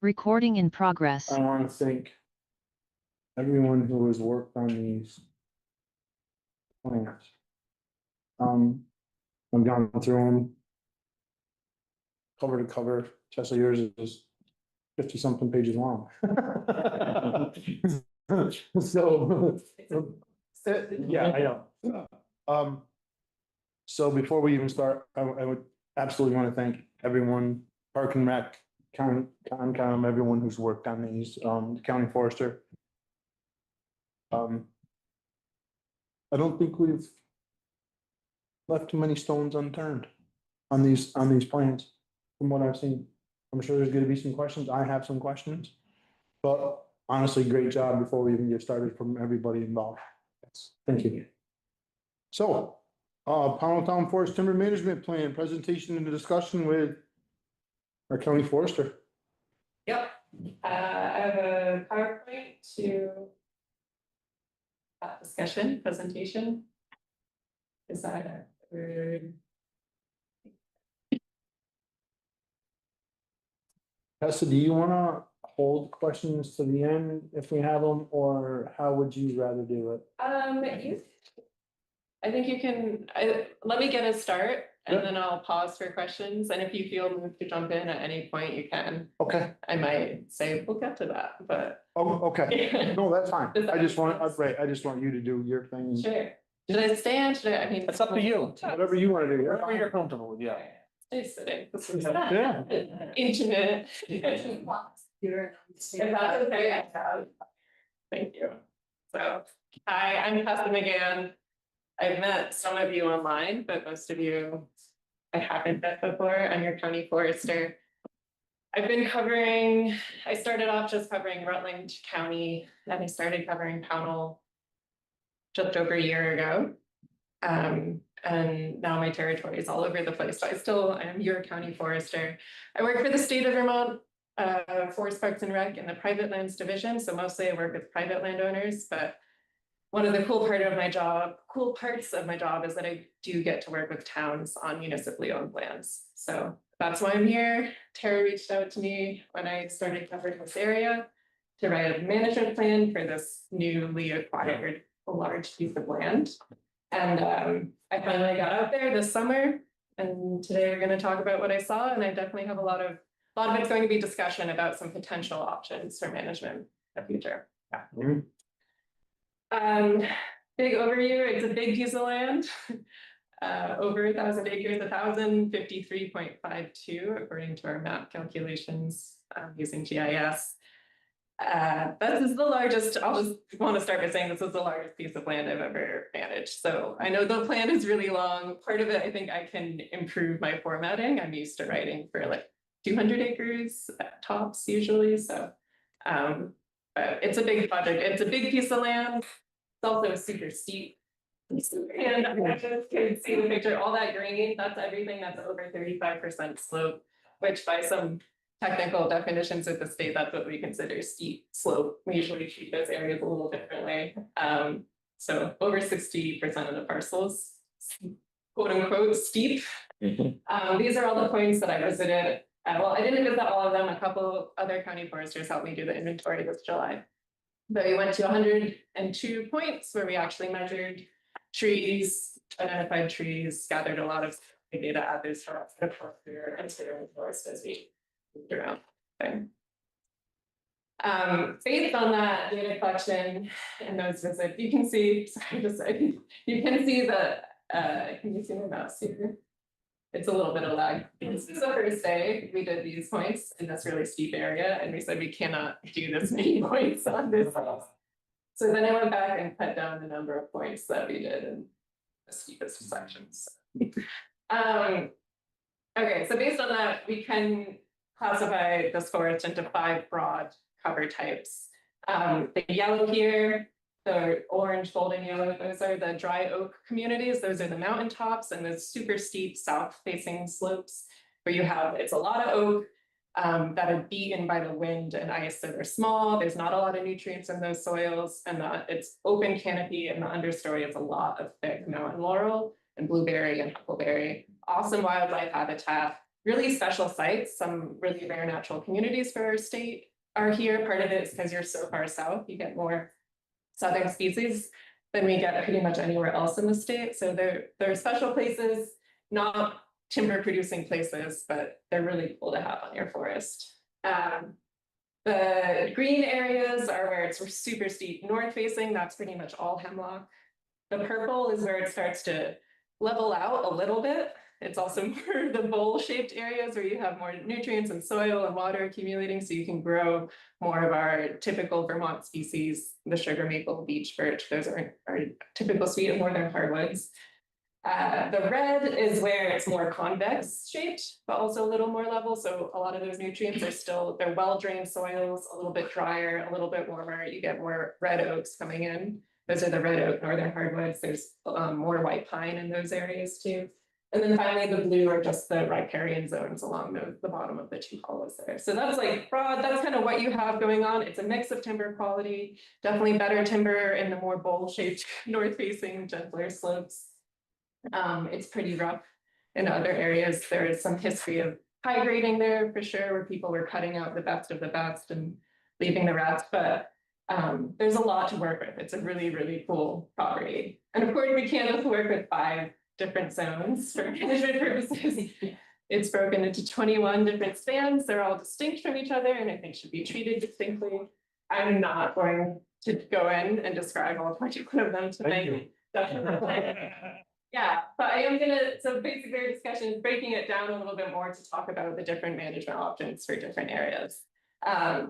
Recording in progress. I want to thank everyone who has worked on these plans. I've gone through them cover to cover. Tessa, yours is 50-something pages long. So, yeah, I know. So before we even start, I would absolutely want to thank everyone, Park and Rec, Concom, everyone who's worked on these, the county forester. I don't think we've left too many stones unturned on these plans, from what I've seen. I'm sure there's gonna be some questions. I have some questions. But honestly, great job before we even get started from everybody involved. Yes, thank you. So, Pownal Town Forest Timber Management Plan, presentation and discussion with our county forester. Yep, I have a PowerPoint to discussion, presentation. Is that a word? Tessa, do you wanna hold questions to the end if we have them, or how would you rather do it? I think you can, let me get a start and Yeah. then I'll pause for questions. And if you feel moved to jump in at any point, you can. Okay. I might say, we'll get to that, but. Oh, okay. No, that's fine. Does that I just make want, sense? right, I just want you to do your thing. Sure. Should I stand? Should I mean? It's up to you. Whatever you wanna do. Whatever you're comfortable with, yeah. Stay sitting. This is Yeah. intimate. If that's okay, I have. Thank you. So, hi, I'm Tessa McGann. I've met some of you online, but most of you I haven't met before. I'm your county forester. I've been covering, I started off just covering Rutland County, then I started covering Pownal just over a year ago. And now my territory is all over the place. So I am your county forester. I work for the state of Vermont, Forest Parks and Rec in the private lands division. So mostly I work with private landowners, but one of the cool parts of my job is that I do get to work with towns on municipally owned lands. So that's why I'm here. Tara reached out to me when I started covering this area to write a management plan for this newly acquired large piece of land. And I finally got out there this summer, and today we're going to talk about what I saw. And I definitely have a lot of it's going to be discussion about some potential options for management in the future. Yeah. Big overview, it's a big piece of land, over 1,000 acres, 1,053.52 according to our map calculations using GIS. This is the largest, I'll just want to start by saying this is the largest piece of land I've ever managed. So I know the plan is really long. Part of it, I think I can improve my formatting. I'm used to writing for like 200 acres tops usually. So but it's a big project. It's a big piece of land. It's also super steep. And I just can see the picture, all that green, that's everything that's over 35% slope, which by some technical definitions of the state, that's what we consider steep slope. We usually treat those areas a little differently. So over 60% of the parcels, quote unquote, steep. These are all the points that I visited. Well, I didn't visit all of them. A couple other county foresters helped me do the inventory this July. But we went to 102 points where we actually measured trees, identified trees, gathered a lot of data at this forest and forest as we moved around. Okay. Based on that data collection and those visits, you can see, you can see that, can you see my mouse here? It's a little bit of lag. This is the first day we did these points in this really steep area, and we said we cannot do this many points on this house. So then I went back and cut down the number of points that we did in the steepest sections. Okay, so based on that, we can classify this forest into 5 broad cover types. The yellow here, the orange, golden yellow, those are the dry oak communities. Those are the mountaintops and the super steep south facing slopes where you have, it's a lot of oak that are beaten by the wind and ice. So they're small, there's not a lot of nutrients in those soils, and it's open canopy, and the understory is a lot of thick mountain laurel and blueberry and huckleberry. Awesome wildlife habitat. really special sites, some really rare natural communities for our state are here. Part of it is because you're so far south, you get more southern species than we get pretty much anywhere else in the state. So they're special places, not timber producing places, but they're really cool to have on your forest. The green areas are where it's super steep north facing, that's pretty much all hemlock. The purple is where it starts to level out a little bit. It's also more the bowl-shaped areas where you have more nutrients and soil and water accumulating, so you can grow more of our typical Vermont species, the sugar maple, beech birch. Those are our typical suite of northern hardwoods. The red is where it's more convex shaped, but also a little more level. So a lot of those nutrients are still, they're well-drained soils, a little bit drier, a little bit warmer. You get more red oaks coming in. Those are the red oak northern hardwoods. There's more white pine in those areas too. And then finally, the blue are just the riparian zones along the bottom of the two hollows there. So that's like broad, that's kind of what you have going on. It's a mix of timber quality, definitely better timber in the more bowl-shaped north-facing, gentler slopes. It's pretty rough in other areas. There is some history of high grading there for sure, where people were cutting out the best of the best and leaving the rest, but there's a lot to work with. It's a really, really cool property. And of course, we can't just work with 5 different zones for management purposes. It's broken into 21 different stands. They're all distinct from each other and I think should be treated distinctly. I'm not going to go in and describe all 21 of them tonight. Yeah, but I am gonna, so basically our discussion is breaking it down a little bit more to talk about the different management options for different areas. I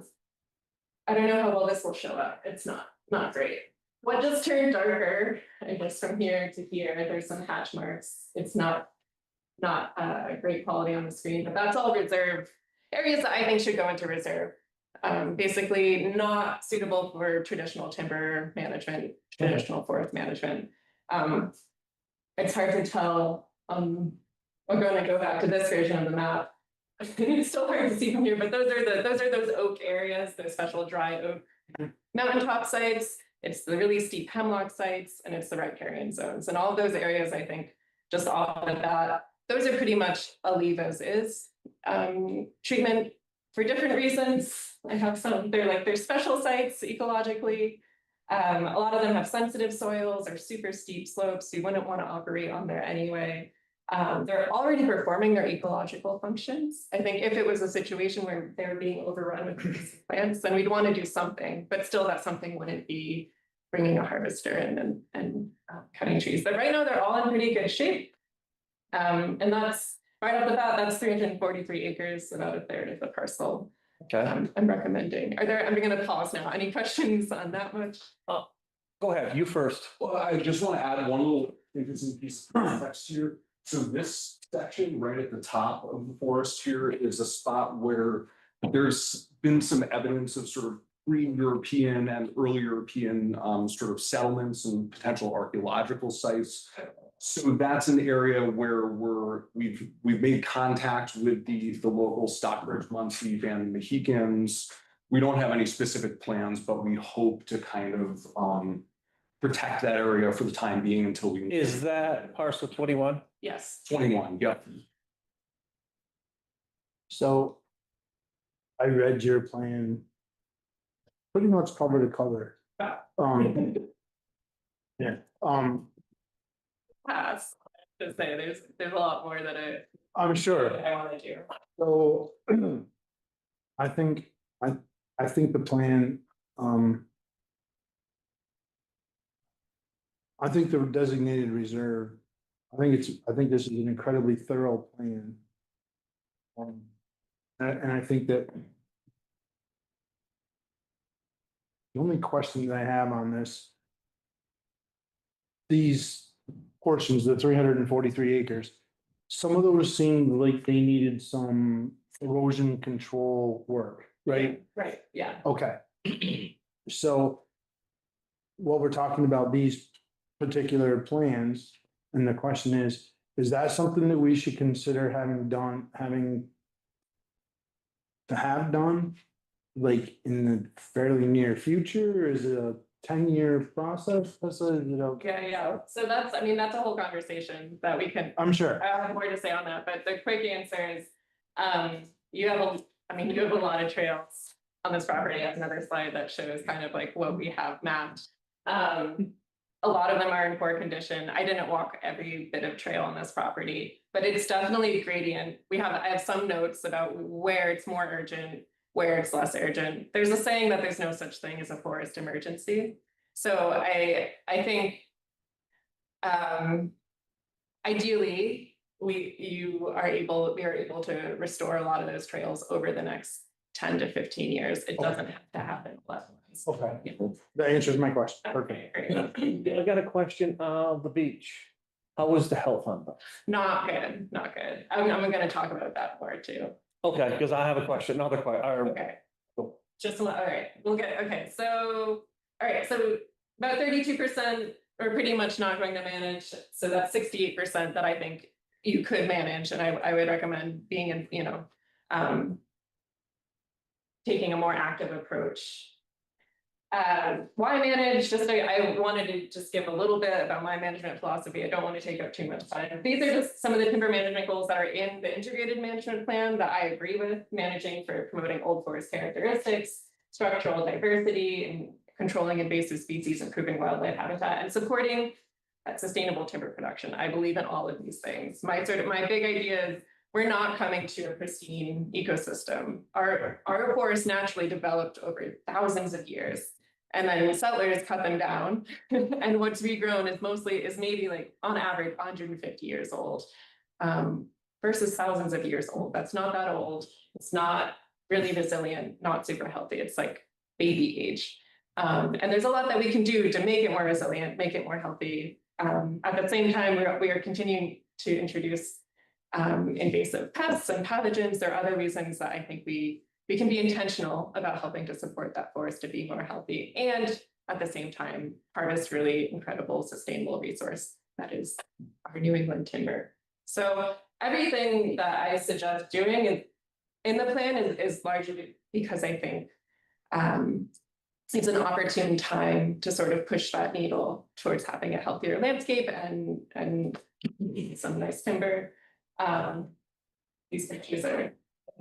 don't know how well this will show up. It's not great. What just turned darker, I guess from here to here, there's some hatch marks. It's not great quality on the screen, but that's all reserve areas that I think should go into reserve. Basically not suitable for traditional timber management, traditional forest management. It's hard to tell. We're going to go back to this version of the map. It's still hard to see from here, but those are those oak areas, those special dry oak mountaintop sites. It's the really steep hemlock sites, and it's the riparian zones. And all of those areas, I think, just off of that, those are pretty much a leave as is. Treatment for different reasons. I have some, they're special sites ecologically. A lot of them have sensitive soils or super steep slopes. So you wouldn't want to operate on there anyway. They're already performing their ecological functions. I think if it was a situation where they're being overrun with plants, then we'd want to do something, but still that something wouldn't be bringing a harvester in and cutting trees. But right now they're all in pretty good shape. And that's right off the bat, that's 343 acres, about a third of the parcel. Okay. I'm recommending. I'm going to pause now. Any questions on that much? Go ahead, you first. Well, I just want to add one little interesting piece of context here. So this section right at the top of the forest here is a spot where there's been some evidence of sort of pre-European and early European sort of settlements and potential archaeological sites. So that's an area where we've made contact with the local Stockbridge, Muncie, and Mohicans. We don't have any specific plans, but we hope to kind of protect that area for the time being until we. Is that parcel 21? Yes. 21, yep. So I read your plan pretty much cover to cover. Yeah, Pass. To say there's a lot more that I'm sure. I want to do. So I think the plan, I think the designated reserve, I think this is an incredibly thorough plan. And I think that the only question that I have on this, these portions, the 343 acres, some of those seemed like they needed some erosion control work, right? Right, yeah. Okay. So what we're talking about these particular plans, and the question is that something that we should consider having done, like in the fairly near future? Is it a 10-year process? Yeah. So that's a whole conversation that we could, I'm sure. I have more to say on that, but the quick answer is You have you have a lot of trails on this property. I have another slide that shows kind of like what we have mapped. A lot of them are in poor condition. I didn't walk every bit of trail on this property, but it's definitely a gradient. I have some notes about where it's more urgent, where it's less urgent. There's a saying that there's no such thing as a forest emergency. So I think ideally we are able to restore a lot of those trails over the next 10 to 15 years. It doesn't have to happen all at once. Okay, that answers my question. Perfect. Great. I got a question of the beach. How is the health on that? Not good, not good. I'm gonna talk about that more too. Okay, because I have a question, another question. Okay. All right, okay, so, all right, so about 32% are pretty much not going to manage. So that's 68% that I think you could manage, and I would recommend being in, taking a more active approach. Why manage? I wanted to just give a little bit about my management philosophy. I don't want to take up too much time. These are just some of the timber management goals that are in the integrated management plan that I agree with. Managing for promoting old forest characteristics, structural diversity, and controlling invasive species, improving wildlife habitat, and supporting sustainable timber production. I believe in all of these things. My big idea is we're not coming to a pristine ecosystem. Our forests naturally developed over thousands of years. And then settlers cut them down. And what's regrown is maybe like on average 150 years old, versus thousands of years old. That's not that old. It's not really resilient, not super healthy. It's like baby age. And there's a lot that we can do to make it more resilient, make it more healthy. At the same time, we are continuing to introduce invasive pests and pathogens. There are other reasons that I think we can be intentional about helping to support that forest to be more healthy, and at the same time harvest really incredible sustainable resource that is our New England timber. So everything that I suggest doing in the plan is largely because I think it's an opportune time to sort of push that needle towards having a healthier landscape and some nice timber. These pictures are,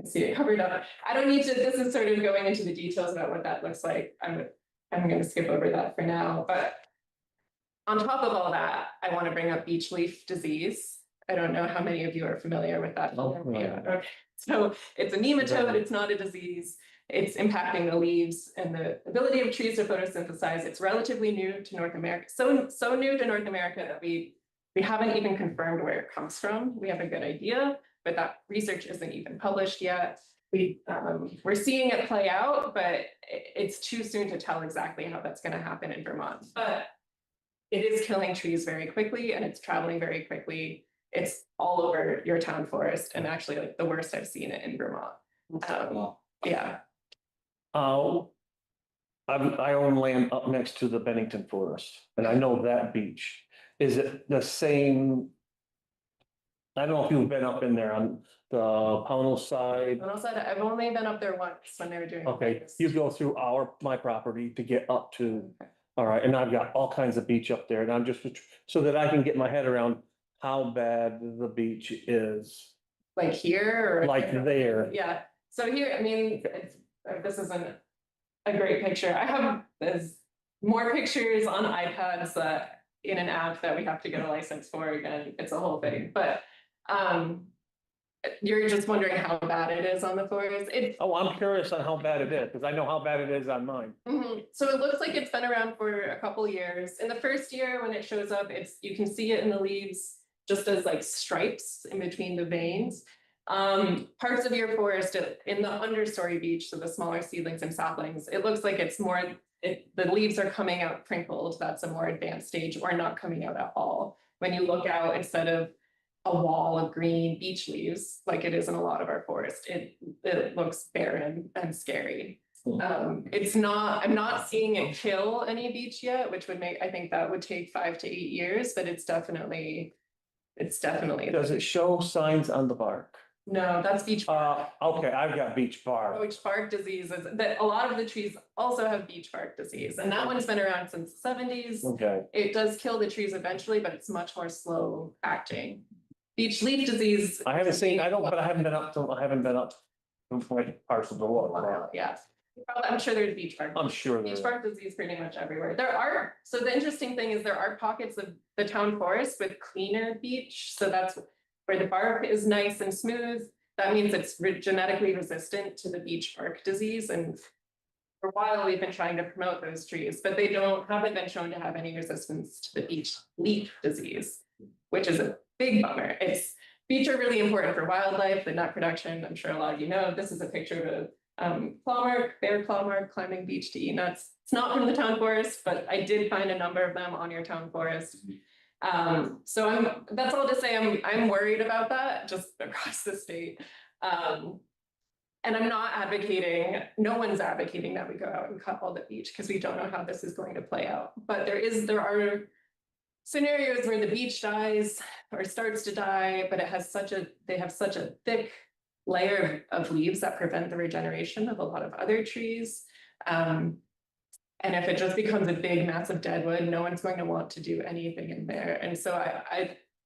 see it covered up. I don't need to, this is sort of going into the details about what that looks like. I'm going to skip over that for now, but on top of all that, I want to bring up beech leaf disease. I don't know how many of you are familiar with that. Okay. So it's a nematode, it's not a disease. It's impacting the leaves and the ability of trees to photosynthesize. It's relatively new to North America. So new to North America that we haven't even confirmed where it comes from. We have a good idea, but that research isn't even published yet. We're seeing it play out, but it's too soon to tell exactly how that's going to happen in Vermont. But it is killing trees very quickly, and it's traveling very quickly. It's all over your town forest, and actually like the worst I've seen it in Vermont. Yeah. I own land up next to the Bennington Forest, and I know that beach. Is it the same? I don't know if you've been up in there on the Pownal side. I've only been up there once when they were doing. Okay, you go through my property to get up to, all right, and I've got all kinds of beach up there, and I'm just, so that I can get my head around how bad the beach is. Like here or? Like there. Yeah, so here, I mean, this isn't a great picture. I have more pictures on iPads that in an app that we have to get a license for again. It's a whole thing, but you're just wondering how bad it is on the forest. I'm curious on how bad it is, because I know how bad it is on mine. So it looks like it's been around for a couple years. In the first year when it shows up, you can see it in the leaves just as like stripes in between the veins. Parts of your forest in the understory beech, so the smaller seedlings and saplings, it looks like it's more, the leaves are coming out crinkled. That's a more advanced stage, or not coming out at all. When you look out, instead of a wall of green beech leaves, like it is in a lot of our forest, it looks barren and scary. I'm not seeing it kill any beech yet, which would I think that would take 5 to 8 years, but it's definitely. Does it show signs on the bark? No, that's beech bark. Okay, I've got beech bark. Beech bark disease is that a lot of the trees also have beech bark disease, and that one's been around since the 70s. Okay. It does kill the trees eventually, but it's much more slow acting. beach leaf disease. I haven't seen, I don't, but I haven't been up to like parts of the world. Yeah, I'm sure there's beach bark. I'm sure there Beach is. bark disease pretty much everywhere. There are, so the interesting thing is there are pockets of the town forest with cleaner beach, so that's where the bark is nice and smooth. That means it's genetically resistant to the beach bark disease, and for a while we've been trying to promote those trees, but they haven't been shown to have any resistance to the beach leaf disease, which is a big bummer. Beach are really important for wildlife, the nut production. I'm sure a lot of you know, this is a picture of a bear claw mark climbing beach to eat nuts. It's not from the town forest, but I did find a number of them on your town forest. So that's all to say, I'm worried about that just across the state. And I'm not advocating, no one's advocating that we go out and cut all the beach because we don't know how this is going to play out. But there are scenarios where the beach dies or starts to die, but they have such a thick layer of leaves that prevent the regeneration of a lot of other trees. And if it just becomes a big massive deadwood, no one's going to want to do anything in there. And so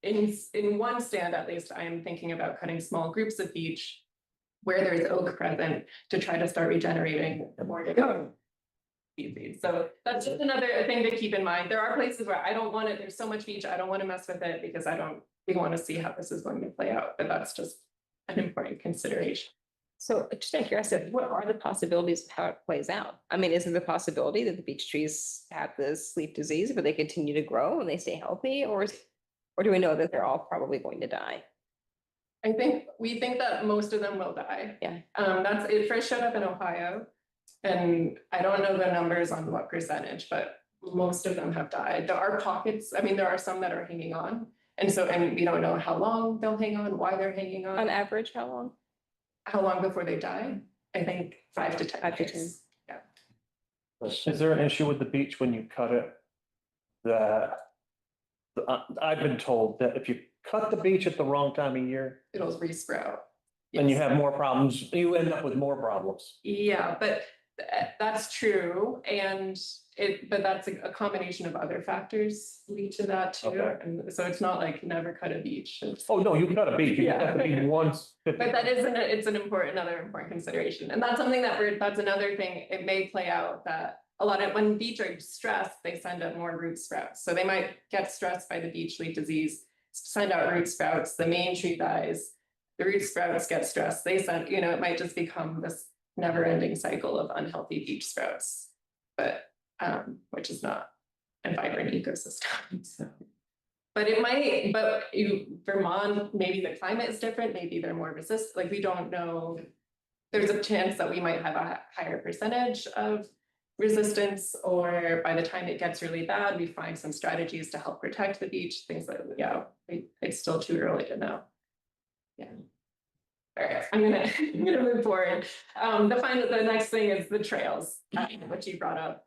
in one stand, at least, I am thinking about cutting small groups of beech where there's oak present to try to start regenerating the more species. So that's just another thing to keep in mind. There are places where I don't want it, there's so much beech, I don't want to mess with it because we want to see how this is going to play out, but that's just an important consideration. So just out of curiosity, what are the possibilities of how it plays out? I mean, is there the possibility that the beech trees have this leaf disease, but they continue to grow and they stay healthy, or do we know that they're all probably going to die? We think that most of them will die. Yeah. That's it. First showed up in Ohio, and I don't know the numbers on what percentage, but most of them have died. There are pockets. I mean, there are some that are hanging on, and we don't know how long they'll hang on, why they're hanging on. On average, how long? How long before they die? I think 5 to 10 5 to years. 10. Yeah. Is there an issue with the beach when you cut it? That I've been told that if you cut the beach at the wrong time of year, It'll resprout. then you Yes. have more problems, you end up with more problems. Yeah, but that's true, but that's a combination of other factors lead to that too. Okay. And so it's not like never cut a beach. Oh, no, you cut a beach, you Yeah. cut the beach once. But that is it's another important consideration. And that's something that's another thing, it may play out that when beech are stressed, they send out more root sprouts. So they might get stressed by the beech leaf disease, send out root sprouts, the main tree dies, the root sprouts get stressed, it might just become this never-ending cycle of unhealthy beech sprouts, but which is not a vibrant ecosystem. So. But Vermont, maybe the climate is different, maybe they're more resistant, like we don't know. There's a chance that we might have a higher percentage of resistance, or by the time it gets really bad, we find some strategies to help protect the beach, things like, it's still too early to know. Yeah. All right, I'm gonna move forward. The next thing is the trails, which you brought up.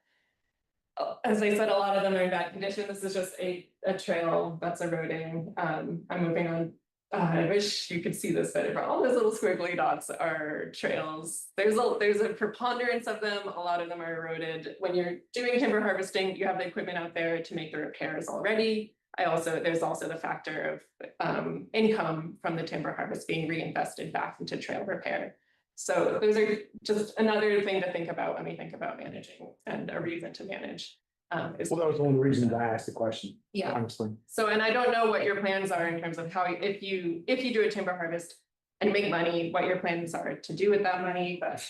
As I said, a lot of them are in bad condition. This is just a trail that's eroding. I'm moving on. I wish you could see this better. All those little squiggly dots are trails. There's a preponderance of them. A lot of them are eroded. When you're doing timber harvesting, you have the equipment out there to make the repairs already. There's also the factor of income from the timber harvest being reinvested back into trail repair. So those are just another thing to think about when we think about managing, and a reason to manage. Well, that was the only reason I asked the question. Yeah. Honestly. So, and I don't know what your plans are in terms of how, if you do a timber harvest and make money, what your plans are to do with that money, but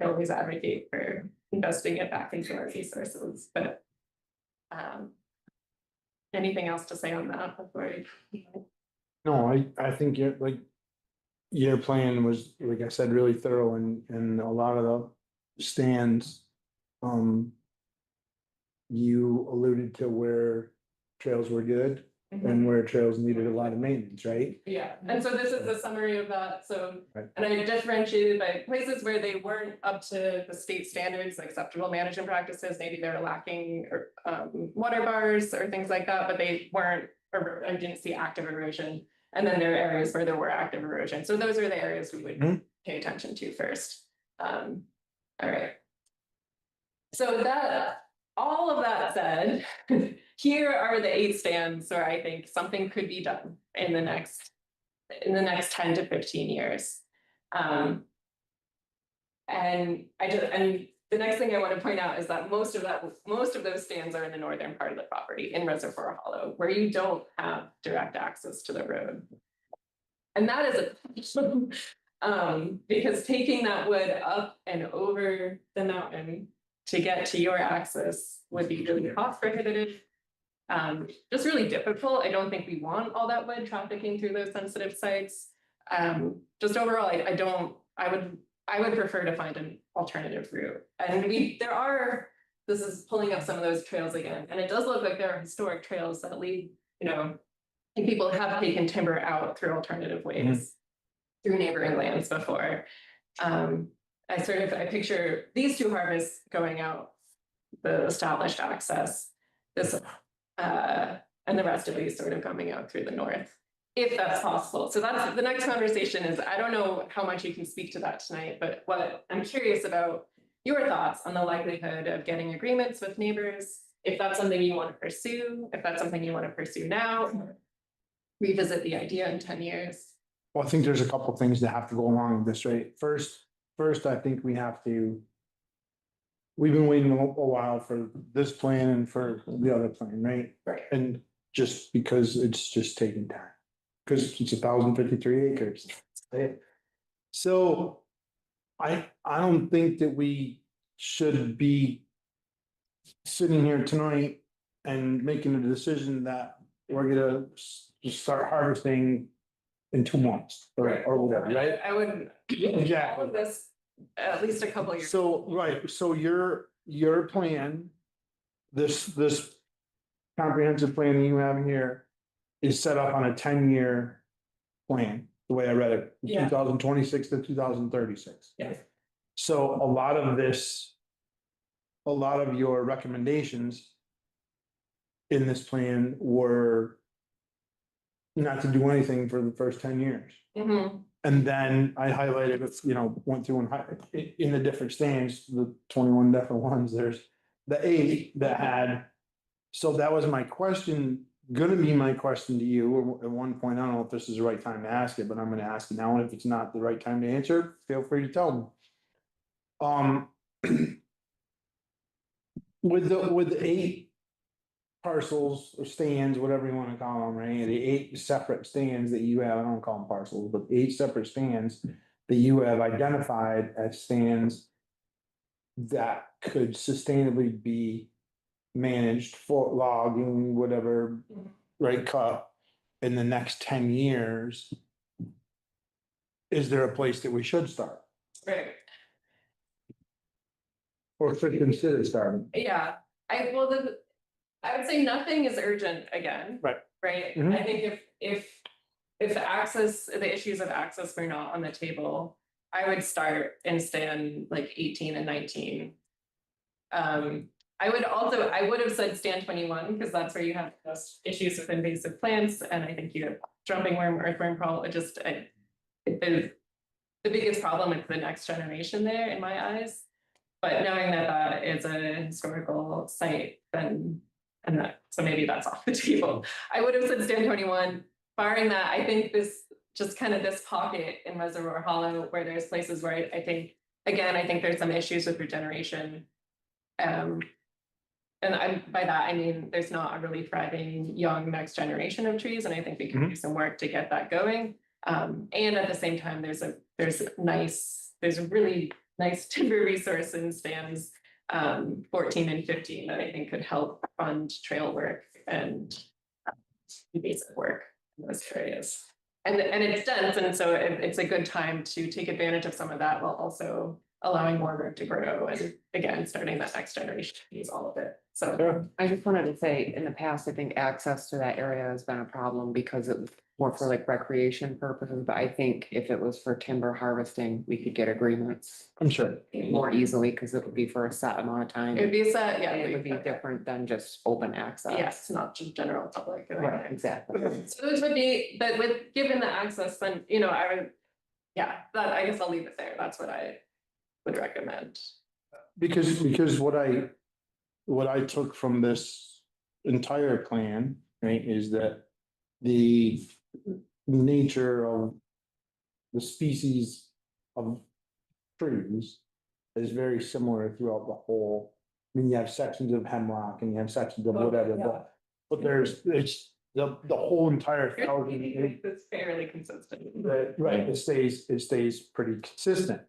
I always advocate for investing it back into our resources, but anything else to say on that before No, I think your plan was, like I said, really thorough, and a lot of the stands. You alluded to where trails were good and where trails needed a lot of maintenance, right? Yeah, and so this is a summary of that, so, Right. and I differentiated by places where they weren't up to the state standards, acceptable management practices, maybe they're lacking water bars or things like that, but they weren't, or I didn't see active erosion. And then there are areas where there were active erosion, so those are the areas we would pay attention to first. All right. So all of that said, here are the 8 stands where I think something could be done in the next in the next 10 to 15 years. And the next thing I want to point out is that most of those stands are in the northern part of the property in Reservoir Hollow, where you don't have direct access to the road. And that is a because taking that wood up and over the mountain to get to your access would be really cost prohibitive. Just really difficult. I don't think we want all that wood trafficking through those sensitive sites. Just overall, I would prefer to find an alternative route. And this is pulling up some of those trails again, and it does look like there are historic trails that lead, and people have taken timber out through alternative ways through neighboring lands before. I picture these two harvests going out the established access, and the rest of these sort of coming out through the north, if that's possible. So that's the next conversation is, I don't know how much you can speak to that tonight, but what I'm curious about your thoughts on the likelihood of getting agreements with neighbors, if that's something you want to pursue, if that's something you want to pursue now, revisit the idea in 10 years. Well, I think there's a couple things that have to go along with this, right? First, I think we've been waiting a while for this plan and for the other plan, right? Right. And just because it's just taking time, because it's 1,053 acres. So I don't think that we should be sitting here tonight and making a decision that we're gonna just start harvesting in 2 months or whatever, right? I wouldn't. Exactly. This at least a couple of years. So, right, so your plan, this comprehensive plan that you have here is set up on a 10-year plan, the way I read it, Yeah. 2026 to 2036. Yes. So a lot of your recommendations in this plan were not to do anything for the first 10 years. Mhm. And then I highlighted, went through in the different stands, the 21 different ones, there's the 8 that had. So that was my question, gonna be my question to you at one point. I don't know if this is the right time to ask it, but I'm gonna ask it now. And if it's not the right time to answer, feel free to tell me. With the 8 parcels or stands, whatever you wanna call them, right? The 8 separate stands that you have, I don't call them parcels, but 8 separate stands that you have identified as stands that could sustainably be managed for logging, whatever, right, cut in the next 10 years. Is there a place that we should start Right. or should consider starting? Yeah, I would say nothing is urgent again. Right. Right, Mhm. I think if the issues of access were not on the table, I would start in stand like 18 and 19. I would have said stand 21, because that's where you have those issues with invasive plants, and I think you have jumping worm, earthworm problem, the biggest problem is the next generation there in my eyes. But knowing that that is a historical site, so maybe that's off the table. I would have said stand 21. Barring that, I think this pocket in Reservoir Hollow where there's places where I think there's some issues with regeneration. And by that, I mean, there's not a really thriving young next generation of trees, and I think we can do some work to get that going. And at the same time, there's a really nice timber resource in stands 14 and 15 that I think could help fund trail work and basic work in those areas. And it's dense, and so it's a good time to take advantage of some of that while also allowing more room to grow, and again, starting that next generation to use all of it. So I just wanted to say, in the past, I think access to that area has been a problem because it was more for like recreation purposes, but I think if it was for timber harvesting, we could get agreements I'm sure. more easily, because it would be for a set amount of time. it'd be set, yeah. And it would be different than just open access. Yes, not just general public. Right, exactly. So those would be, but given the access, then, I would, I guess I'll leave it there. That's what I would recommend. Because what I took from this entire plan, right, is that the nature of the species of trees is very similar throughout the whole. I mean, you have sections of hemlock and you have sections of whatever, but it's the whole entire thousand. It's fairly consistent. Right, it stays pretty consistent.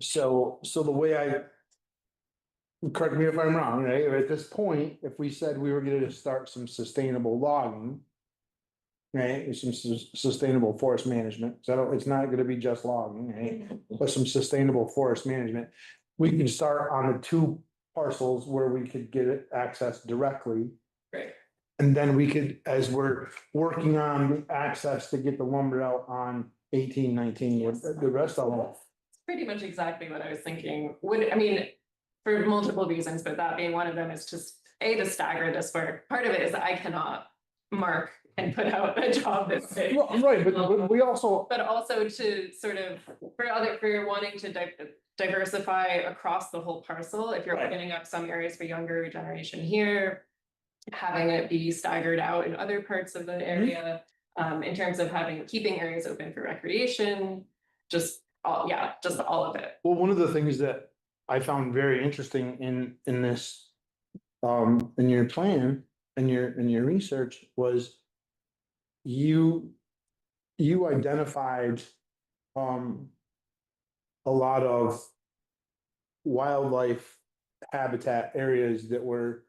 So the way correct me if I'm wrong, right, at this point, if we said we were gonna start some sustainable logging. Right, some sustainable forest management, so it's not gonna be just logging, right, but some sustainable forest management. We can start on the two parcels where we could get it access directly. Right. And then we could, as we're working on the access to get the lumber out on 18, 19, with the rest of them. It's pretty much exactly what I was thinking. I mean, for multiple reasons, but that being one of them is just to stagger this work. Part of it is that I cannot mark and put out a job this big. Well, right, but we also, But also to sort of, for wanting to diversify across the whole parcel, if you're Right. opening up some areas for younger generation here. Having it be staggered out in other parts of the area, in terms of keeping areas open for recreation, just all of it. well, one of the things that I found very interesting in this. In your plan, in your research was. You identified. A lot of. Wildlife habitat areas that were.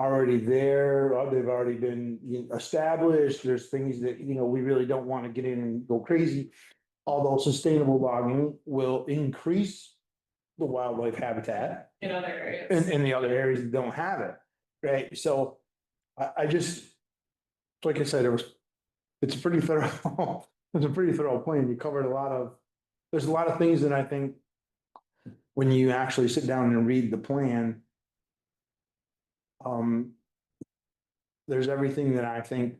Already there, or they've already been established, there's things that, we really don't want to get in and go crazy. Although sustainable logging will increase the wildlife habitat In other areas. in the other areas that don't have it, right? So I just, like I said, it's a pretty thorough, it's a pretty thorough plan. You covered there's a lot of things that I think when you actually sit down and read the plan, there's everything that I think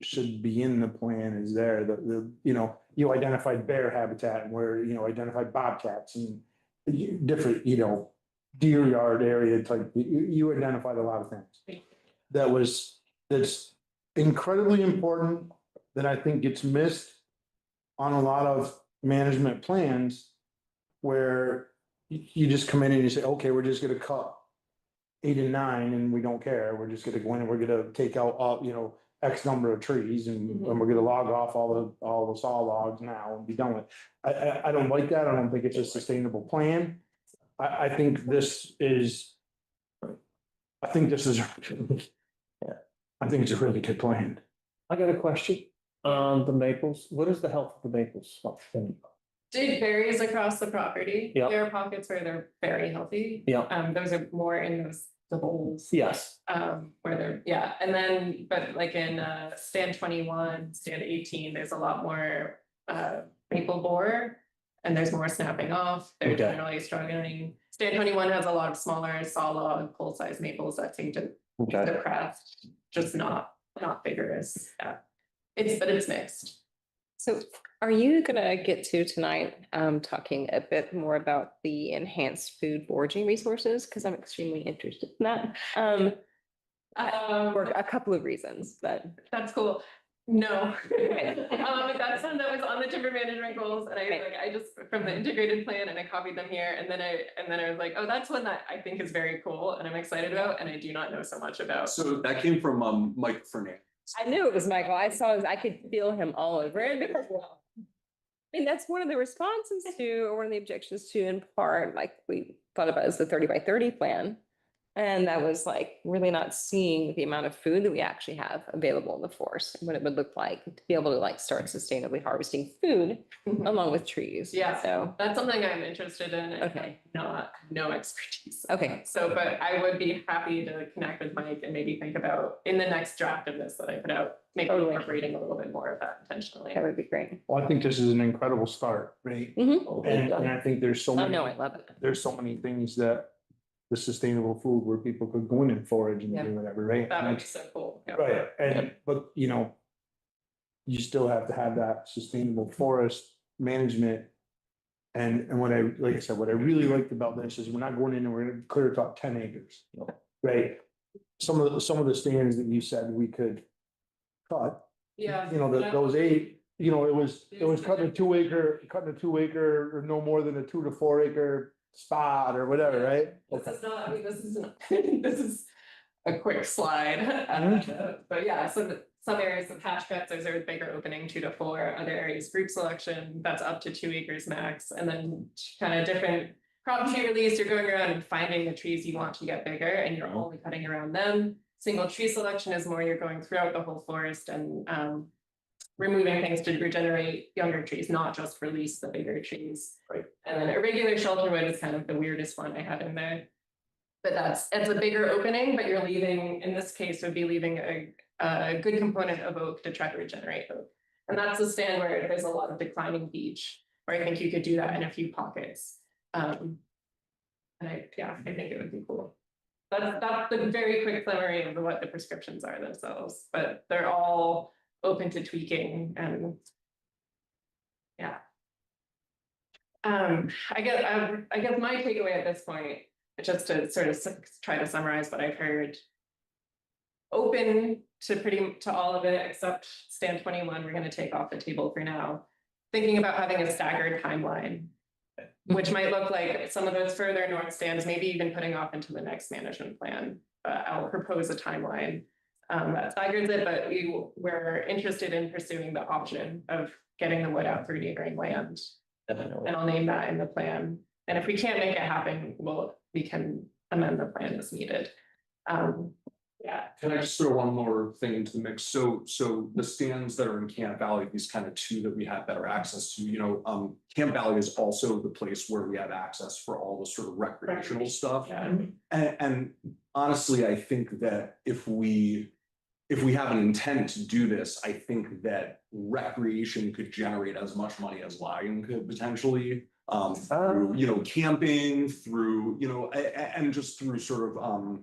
should be in the plan is there, you identified bear habitat and where, identified bobcats and different, deer yard area type, you identified a lot of things. That's incredibly important, that I think gets missed on a lot of management plans where you just come in and you say, okay, we're just gonna cut 8 and 9 and we don't care. We're just gonna go in and we're gonna take out, X number of trees and we're gonna log off all the saw logs now and be done with. I don't like that. I don't think it's a sustainable plan. I think this is. I think this is. I think it's a really good plan. I got a question on the maples. What is the health of the maples? It varies across the property. Yeah. There are pockets where they're very healthy. Yeah. Those are more in the bowls. Yes, Where they're, and then, but like in stand 21, stand 18, there's a lot more maple borer. And there's more snapping off. They're Okay. generally struggling. Stand 21 has a lot of smaller saw log, pole size maples that seem to okay. the craft, just not vigorous. Yeah. It's mixed. So are you gonna get to tonight, talking a bit more about the enhanced food foraging resources? Cause I'm extremely interested in that. For a couple of reasons, but. That's cool. No. That's one that was on the timber management goals and I just from the integrated plan and I copied them here and then I was like, oh, that's one that I think is very cool and I'm excited about and I do not know so much about. So that came from Mike Fernandez. I knew it was Michael. I could feel him all over it. Because, I mean, that's one of the responses to, or one of the objections to in part, like we thought about as the 30x30 plan. And that was like really not seeing the amount of food that we actually have available in the forest and what it would look like to be able to like start sustainably harvesting food along with trees. Yeah. So, That's something I'm interested in. And Okay. no expertise. okay. So, but I would be happy to connect with Mike and maybe think about in the next draft of this that I put out, maybe Totally. incorporating a little bit more of that intentionally. That would be great. Well, I think this is an incredible start, right? Mhm. And I think there's so Oh, many. no, I love it. There's so many things that the sustainable food where people could go in and forage and Yeah. do whatever, right? That would be so cool. Yeah. Right, but you still have to have that sustainable forest management. And like I said, what I really liked about this is we're not going in and we're gonna clear cut 10 acres, right? Some of the stands that you said we could cut. Yeah. You know, those 8, you know, it was cutting a 2 acre or no more than a 2 to 4 acre spot or whatever, right? This is not, I mean, this isn't, this is a quick slide. But yeah, so some areas of patch cuts, there's a bigger opening 2 to 4, other areas group selection, that's up to 2 acres max, and then kind of different crop tree release, you're going around and finding the trees you want to get bigger and you're only cutting around them. Single tree selection is more you're going throughout the whole forest and removing things to regenerate younger trees, not just release the bigger trees. Right. And then irregular shelter wood is kind of the weirdest one I had in there. But it's a bigger opening, but you're leaving, in this case, would be leaving a good component of oak to try to regenerate oak. And that's the stand where there's a lot of declining beech, where I think you could do that in a few pockets. And I think it would be cool. That's the very quick summary of what the prescriptions are themselves, but they're all open to tweaking and. Yeah. I guess my takeaway at this point, just to sort of try to summarize what I've heard. Open to all of it except stand 21, we're gonna take off the table for now. Thinking about having a staggered timeline. Which might look like some of those further north stands, maybe even putting off into the next management plan. I'll propose a timeline that staggers it, but we're interested in pursuing the option of getting the wood out through neighboring land. Definitely. And I'll name that in the plan. And if we can't make it happen, we can amend the plan as needed. Yeah. Can I just throw one more thing into the mix? So the stands that are in Camp Valley, these kind of 2 that we have better access to, you know, Camp Valley is also the place where we have access for all the sort of recreational stuff. Yeah. And honestly, I think that if we have an intent to do this, I think that recreation could generate as much money as logging could potentially. Through, you know, camping, through, you know, and just through sort of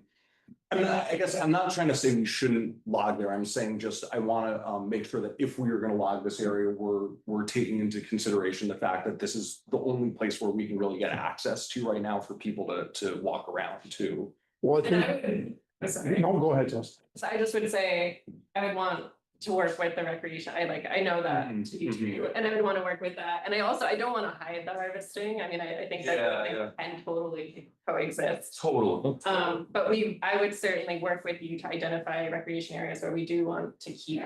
I mean, I guess I'm not trying to say we shouldn't log there. I'm saying just I want to make sure that if we are going to log this area, we're taking into consideration the fact that this is the only place where we can really get access to right now for people to walk around to. Well, I And think, sorry. no, go ahead, Jess. So I just would say, I would want to work with the recreation, I know that to be true, and I would want to work with that, and I don't want to hide the harvesting, I mean, I think that can totally coexist. Totally. But I would certainly work with you to identify recreation areas where we do want to keep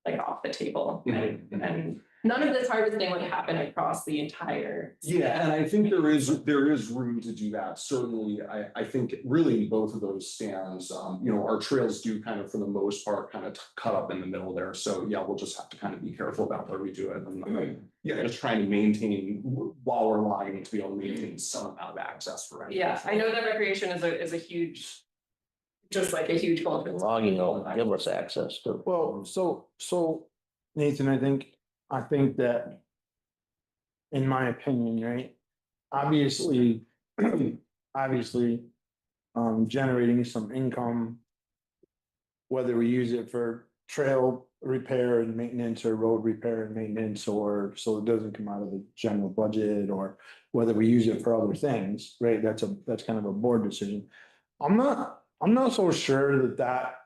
like off the table. And none of this harvesting would happen across the entire. Yeah, and I think there is room to do that. Certainly, I think really both of those stands, you know, our trails do kind of for the most part kind of cut up in the middle there. So yeah, we'll just have to kind of be careful about where we do it. And yeah, just trying to maintain while we're logging to be able to maintain some amount of access for. Yeah, I know that recreation is a huge, just like a huge goal. Logging will give us access to. Well, so Nathan, I think that, in my opinion, right, obviously, generating some income, whether we use it for trail repair and maintenance or road repair and maintenance, or so it doesn't come out of the general budget, or whether we use it for other things, right? That's kind of a board decision. I'm not so sure that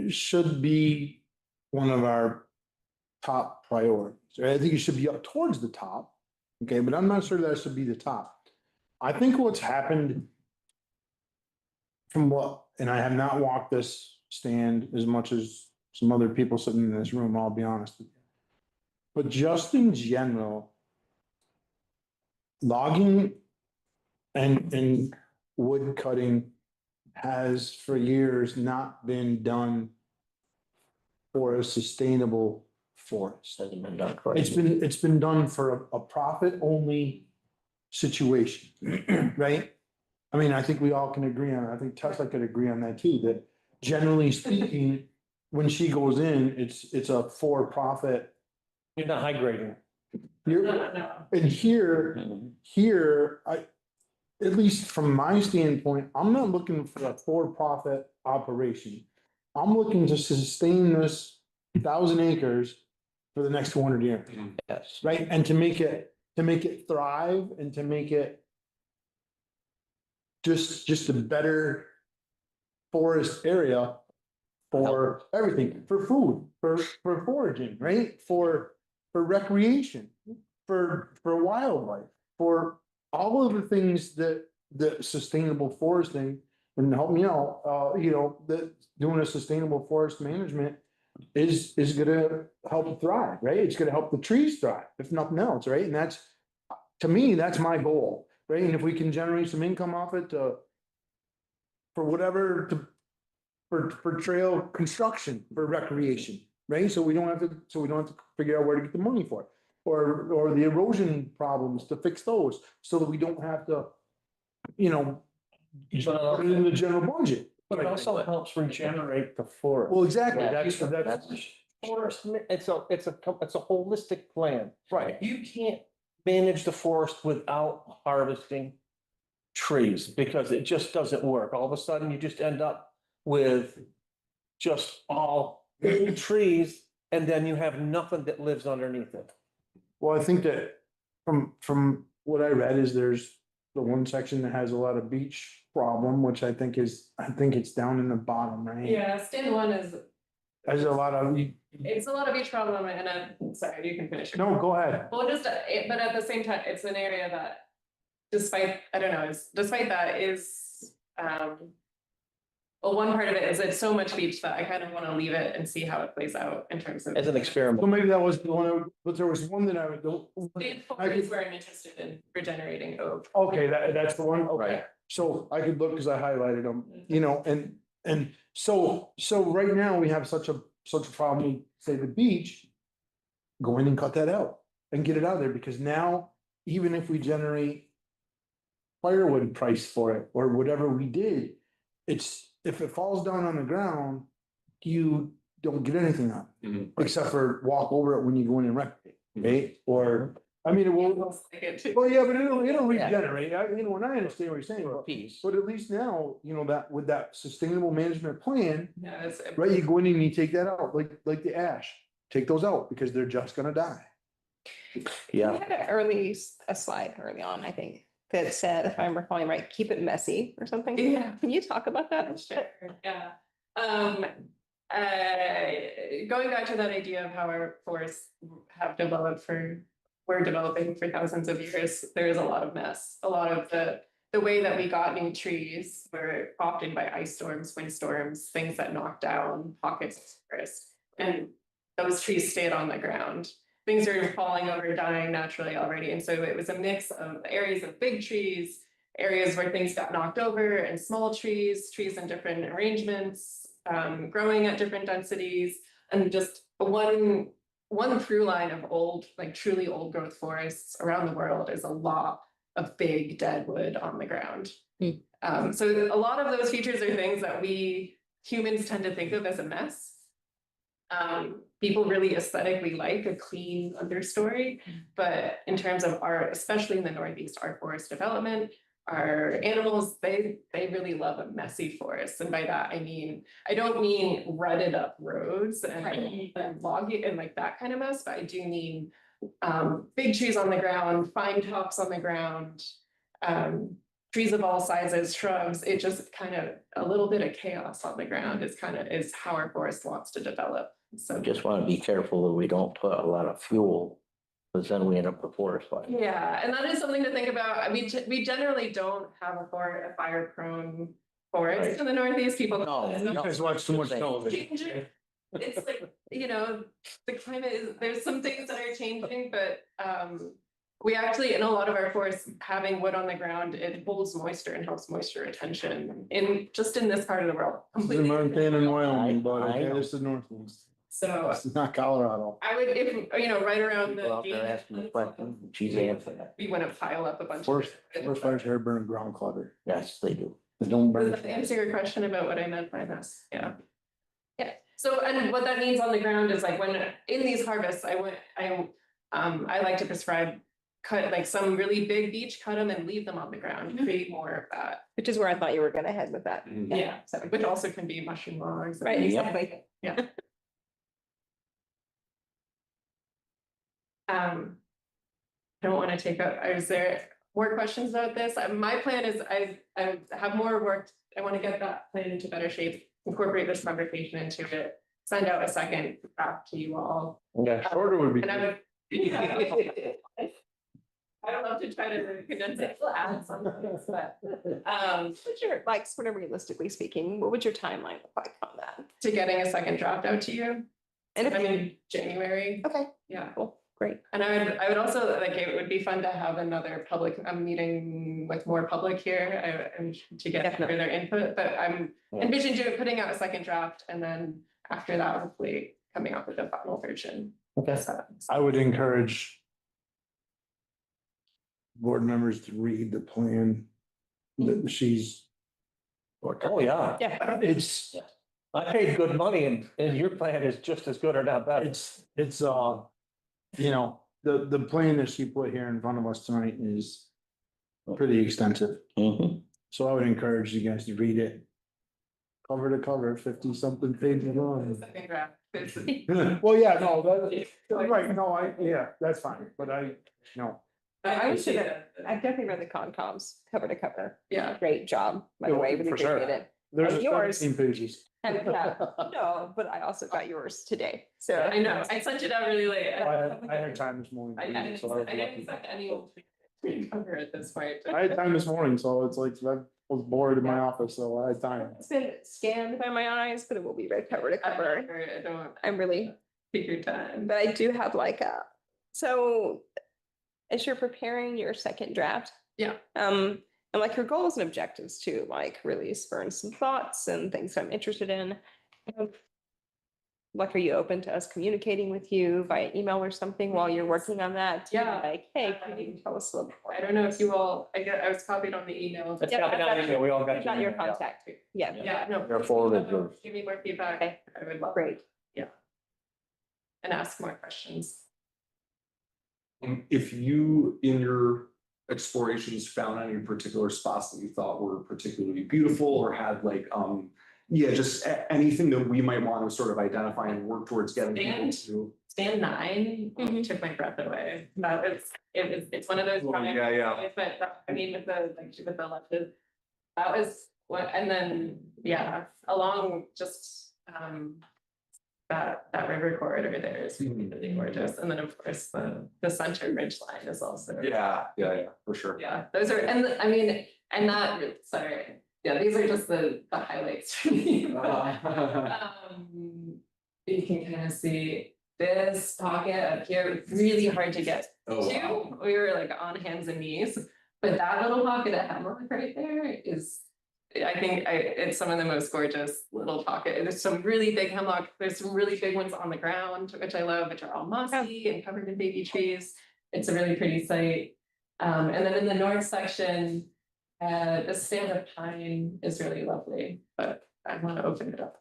should be one of our top priorities, right? I think it should be up towards the top, okay, but I'm not sure that should be the top. I think what's happened and I have not walked this stand as much as some other people sitting in this room, I'll be honest with you. But just in general, logging and wood cutting has for years not been done for a sustainable forest. Hasn't been done correctly. It's been done for a profit only situation, right? I mean, I think we all can agree on it. I think Tesla could agree on that too, that generally speaking, when she goes in, it's a for-profit. You're not high grading. And here, at least from my standpoint, I'm not looking for a for-profit operation. I'm looking to sustain this 1,000 acres for the next 200 years, Yes. right? And to make it thrive and to make it just a better forest area for everything, for food, for foraging, right? For recreation, for wildlife, for all of the things that sustainable foresting, and help me out, you know, that doing a sustainable forest management is gonna help thrive, right? It's gonna help the trees thrive, if nothing else, right? And that's, to me, that's my goal, right? And if we can generate some income off it for whatever, for trail construction, for recreation, right? So we don't have to figure out where to get the money for it. Or the erosion problems, to fix those, so that we don't have to, you know, put it in the general budget. But it also helps regenerate the forest. Well, exactly, Yeah, that's, Forest, it's a holistic plan. right. You can't manage the forest without harvesting trees, because it just doesn't work. All of a sudden, you just end up with just all trees, and then you have nothing that lives underneath it. Well, I think that from what I read is there's the one section that has a lot of beach problem, which I think it's down in the bottom, right? Yeah, stand one is, There's a lot of, it's a lot of beach problem and sorry, you can finish. no, go ahead. Well, just, but at the same time, it's an area that despite, I don't know, despite that is, well, one part of it is it's so much beach that I kind of want to leave it and see how it plays out in terms of. As an So experiment. maybe that was the one, but there was one that I would, Stand four is where I'm interested in regenerating oak. okay, that's the one, okay. Right. So I could look, cause I highlighted them, you know, and so right now we have such a problem, with, say, the beach. Go in and cut that out and get it out of there, because now, even if we generate firewood price for it, or whatever we did, it's, if it falls down on the ground, you don't get anything on it, except for walk over it when you go in and recreate, right? Or, I mean, it will, Like it too. well, yeah, but it'll regenerate, you know, and I understand what you're saying, but Piece. but at least now, you know, that with that sustainable management plan, Yeah, it's. right, you go in and you take that out, like the ash, take those out, because they're just gonna die. We had a slide early on, I think, that said, if I'm recalling right, keep it messy or something. Yeah. Can you talk about that? Sure, yeah. Going back to that idea of how our forests have developed we're developing for thousands of years, there is a lot of mess. A lot of the way that we got new trees were often by ice storms, windstorms, things that knocked down pockets of forest. And those trees stayed on the ground. Things are falling over, dying naturally already. And so it was a mix of areas of big trees, areas where things got knocked over, and small trees in different arrangements, growing at different densities, and just one through line of old, like truly old growth forests around the world is a lot of big dead wood on the ground. So a lot of those features are things that we humans tend to think of as a mess. People really aesthetically like a clean understory, but in terms of art, especially in the Northeast, our forest development, our animals, they really love a messy forest. And by that, I mean, I don't mean rutted up roads and logging and like that kind of mess, but I do mean big trees on the ground, fine tops on the ground, trees of all sizes, shrubs. It just kind of a little bit of chaos on the ground is how our forest wants to develop. So Just want to be careful that we don't put a lot of fuel, because then we end up with forest fire. yeah, and that is something to think about. We generally don't have a fire prone forest Right. in the Northeast. People. No, You guys watch too much television. It's like, you know, the climate is, there's some things that are changing, but we actually, in a lot of our forests, having wood on the ground, it holds moisture and helps moisture retention in this part of the world. This is completely. Montana and Wyoming, but I okay, know. this is Northeast. So This is not Colorado. I would, if, you know, right around Go out there the. asking the question, she's answering it. We want to pile up a bunch. Forest of fires here burn ground clutter. Yes, they do. They don't Does burn. that answer your question about what I meant by this? Yeah. Yeah, so, and what that means on the ground is like when, in these harvests, I like to prescribe cut like some really big beech, cut them and leave them on the ground, create more of that. Which is where I thought you were gonna head with that. Yeah, so, which also can be mushroom logs. Right, Yep. exactly. Yeah. I don't want to take up, is there more questions about this? My plan is I have more work, I want to get that plan into better shape incorporate this conversation into it, send out a second draft to you all. Okay. Shorter would be. And I would. I would love to try to condense it, we'll add some things, but, What's your, like, sort of realistically speaking, what would your timeline look like on that? to getting a second draft out to you, And if, I mean, January, okay, yeah. cool, great. And I would also, like, it would be fun to have another public, meeting with more public here, and to get Definitely. their input, but I'm Yeah. envisioning putting out a second draft, and then after that, hopefully coming up with a final version. Okay. So, I would encourage board members to read the plan that she's, Oh, yeah. Yeah, it's, I paid good money and your plan is just as good or not better. it's, you know, the plan that she put here in front of us tonight is pretty extensive. Mhm. So I would encourage you guys to read it. Cover to cover, 50 something pages the long. second draft, it's- Well, yeah, no, right, no, yeah, that's fine, but no. I would should say have- that, I've definitely read the Concom's cover to cover. yeah. Great job, by the Yeah, way, really for sure. appreciate it. There's And yours. 17 pages. And, no, but I also got yours today, so. I know, I sent it out really late. I had time this morning. I didn't, so was I didn't lucky. expect anyone to cover at this point. I had time this morning, so it's like, I was bored in my office, so I had time. It's been scanned by my eyes, but it will be read cover to cover. I don't I'm really, take your time. but I do have like so as you're preparing your second draft. Yeah. And like your goals and objectives too, like really spurn some thoughts and things I'm interested in. Like, are you open to us communicating with you via email or something while you're working on that? to be Yeah. Like, hey, can you tell us a little more? I don't know if you all, I was copied on the email. It's Yeah, copied I've on got email. We all I've got your email, yeah. contact. Yeah, Yeah, no. They're forwarded yours. Give me more feedback. Okay. I would love. great. And ask more questions. If you, in your explorations, found any particular spots that you thought were particularly beautiful or had like, yeah, just anything that we might want to sort of identify and work towards getting people to. Stand 9 Mhm. took my breath away. That was, it's one of those. Oh, times, yeah. But I mean, with the, like, with the leftist, that was what, and then, yeah, along just, that river corridor there is really gorgeous. And then, of course, the center ridge line is also. Yeah, for sure. Yeah, those are, and I mean, and that, sorry, yeah, these are just the highlights for me. You can kind of see this pocket up here, really hard to get Oh, to. wow. We were like on hands and knees, but that little pocket of hemlock right there is, I think it's some of the most gorgeous little pocket. There's some really big hemlock, there's some really big ones on the ground, which I love, which are all mossy and covered in baby trees. It's a really pretty site. And then in the north section, the stand of pine is really lovely, but I want to open it up.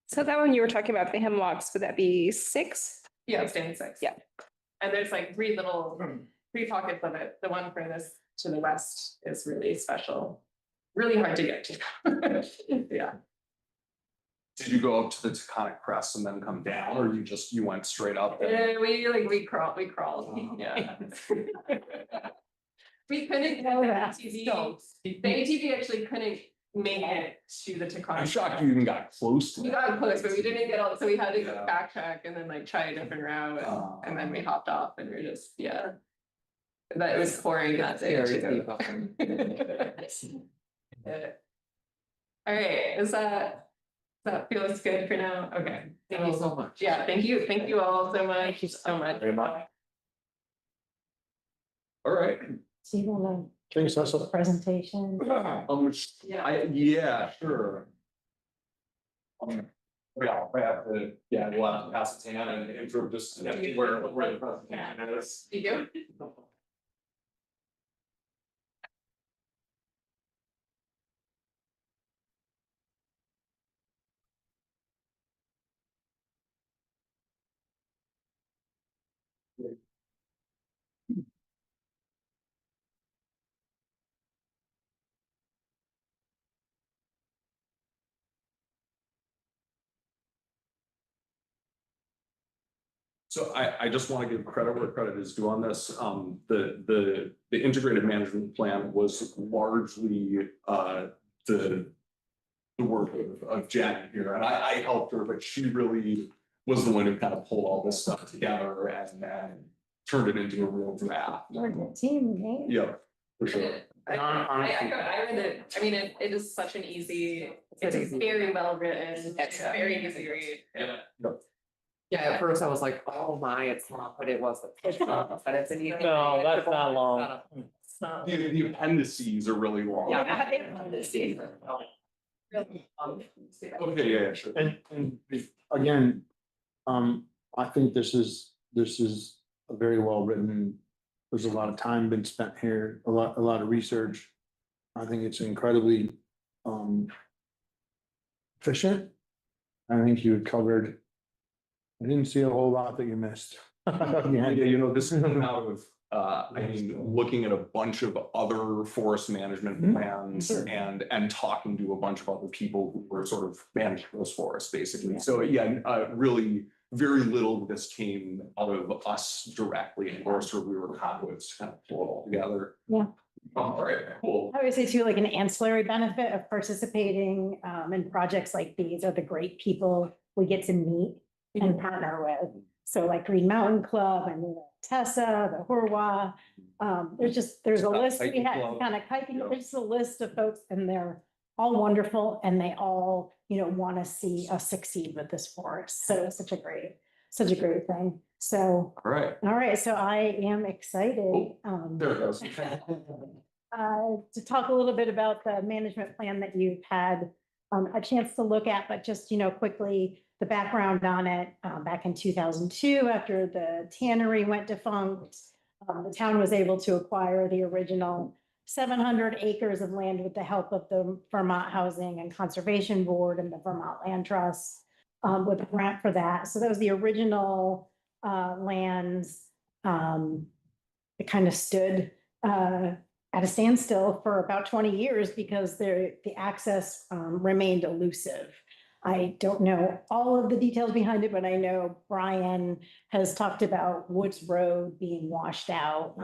So that one you were talking about the hemlocks, would that be 6? Yeah, stand 6. Yeah. And there's like three pockets of it. The one furthest to the west is really special. Really hard to get to. Yeah. Did you go up to the Taconic Crest and then come down, or you went straight up? We crawled, yeah. We couldn't get the ATV. The ATV actually couldn't make it to the Taconic. I'm shocked you even got close to We that. got close, but we didn't get all, so we had to go Yeah. backtrack and then like try a different route, Oh. and then we hopped off and we're just, yeah. But it was pouring that day Very too. steep up there. Yeah. All right, that feels good for now? Okay. Thank you so much. Yeah, thank you all so much. Thank you so much. Very much. All right. So you want Thanks, a Cecil. presentation? Yeah, sure. Yeah, I have to, we'll have to pass it to Hannah and intro just where the presentation is. You do? So I just want to give credit where credit is due on this. The integrated management plan was largely the the work of Janet here, and I helped her, but she really was the one who kind of pulled all this stuff together and turned it into a real draft. We're a good team, right? Yeah, for sure. I read it, I mean, it is such an easy, it's very well written, it's very easy to read. Yeah. Yeah, at first I was like, oh my, it's not, but it wasn't. But it's an. No, that's not long. The appendices are really long. Yeah. Okay, yeah, sure. And again, I think this is a very well written. There's a lot of time been spent here, a lot of research. I think it's incredibly, efficient. I think you covered. I didn't see a whole lot that you missed. Yeah, you know, this is coming out of, I mean, looking at a bunch of other forest management Mhm. plans Sure. and talking to a bunch of other people who were sort of managing those forests, basically. So, yeah, really, very little of this came out of us directly, and more sort of we were conduits to kind of pull it all together. Yeah. All right, cool. I would say too, like an ancillary benefit of participating in projects like these are the great people we get to meet and partner with. So like Green Mountain Club and Tessa, the Horwa, there's a list we have kind of hiking, there's a list of folks and they're all wonderful and they all, want to see us succeed with this forest. So it's such a great thing. So, All right, all right, so I am excited. there it goes. To talk a little bit about the management plan that you've had a chance to look at, but just, quickly, the background on it, back in 2002, after the tannery went defunct, the town was able to acquire the original 700 acres of land with the help of the Vermont Housing and Conservation Board and the Vermont Land Trust, with a grant for that. So that was the original lands. It kind of stood at a standstill for about 20 years because the access remained elusive. I don't know all of the details behind it, but I know Brian has talked about Woods Road being washed out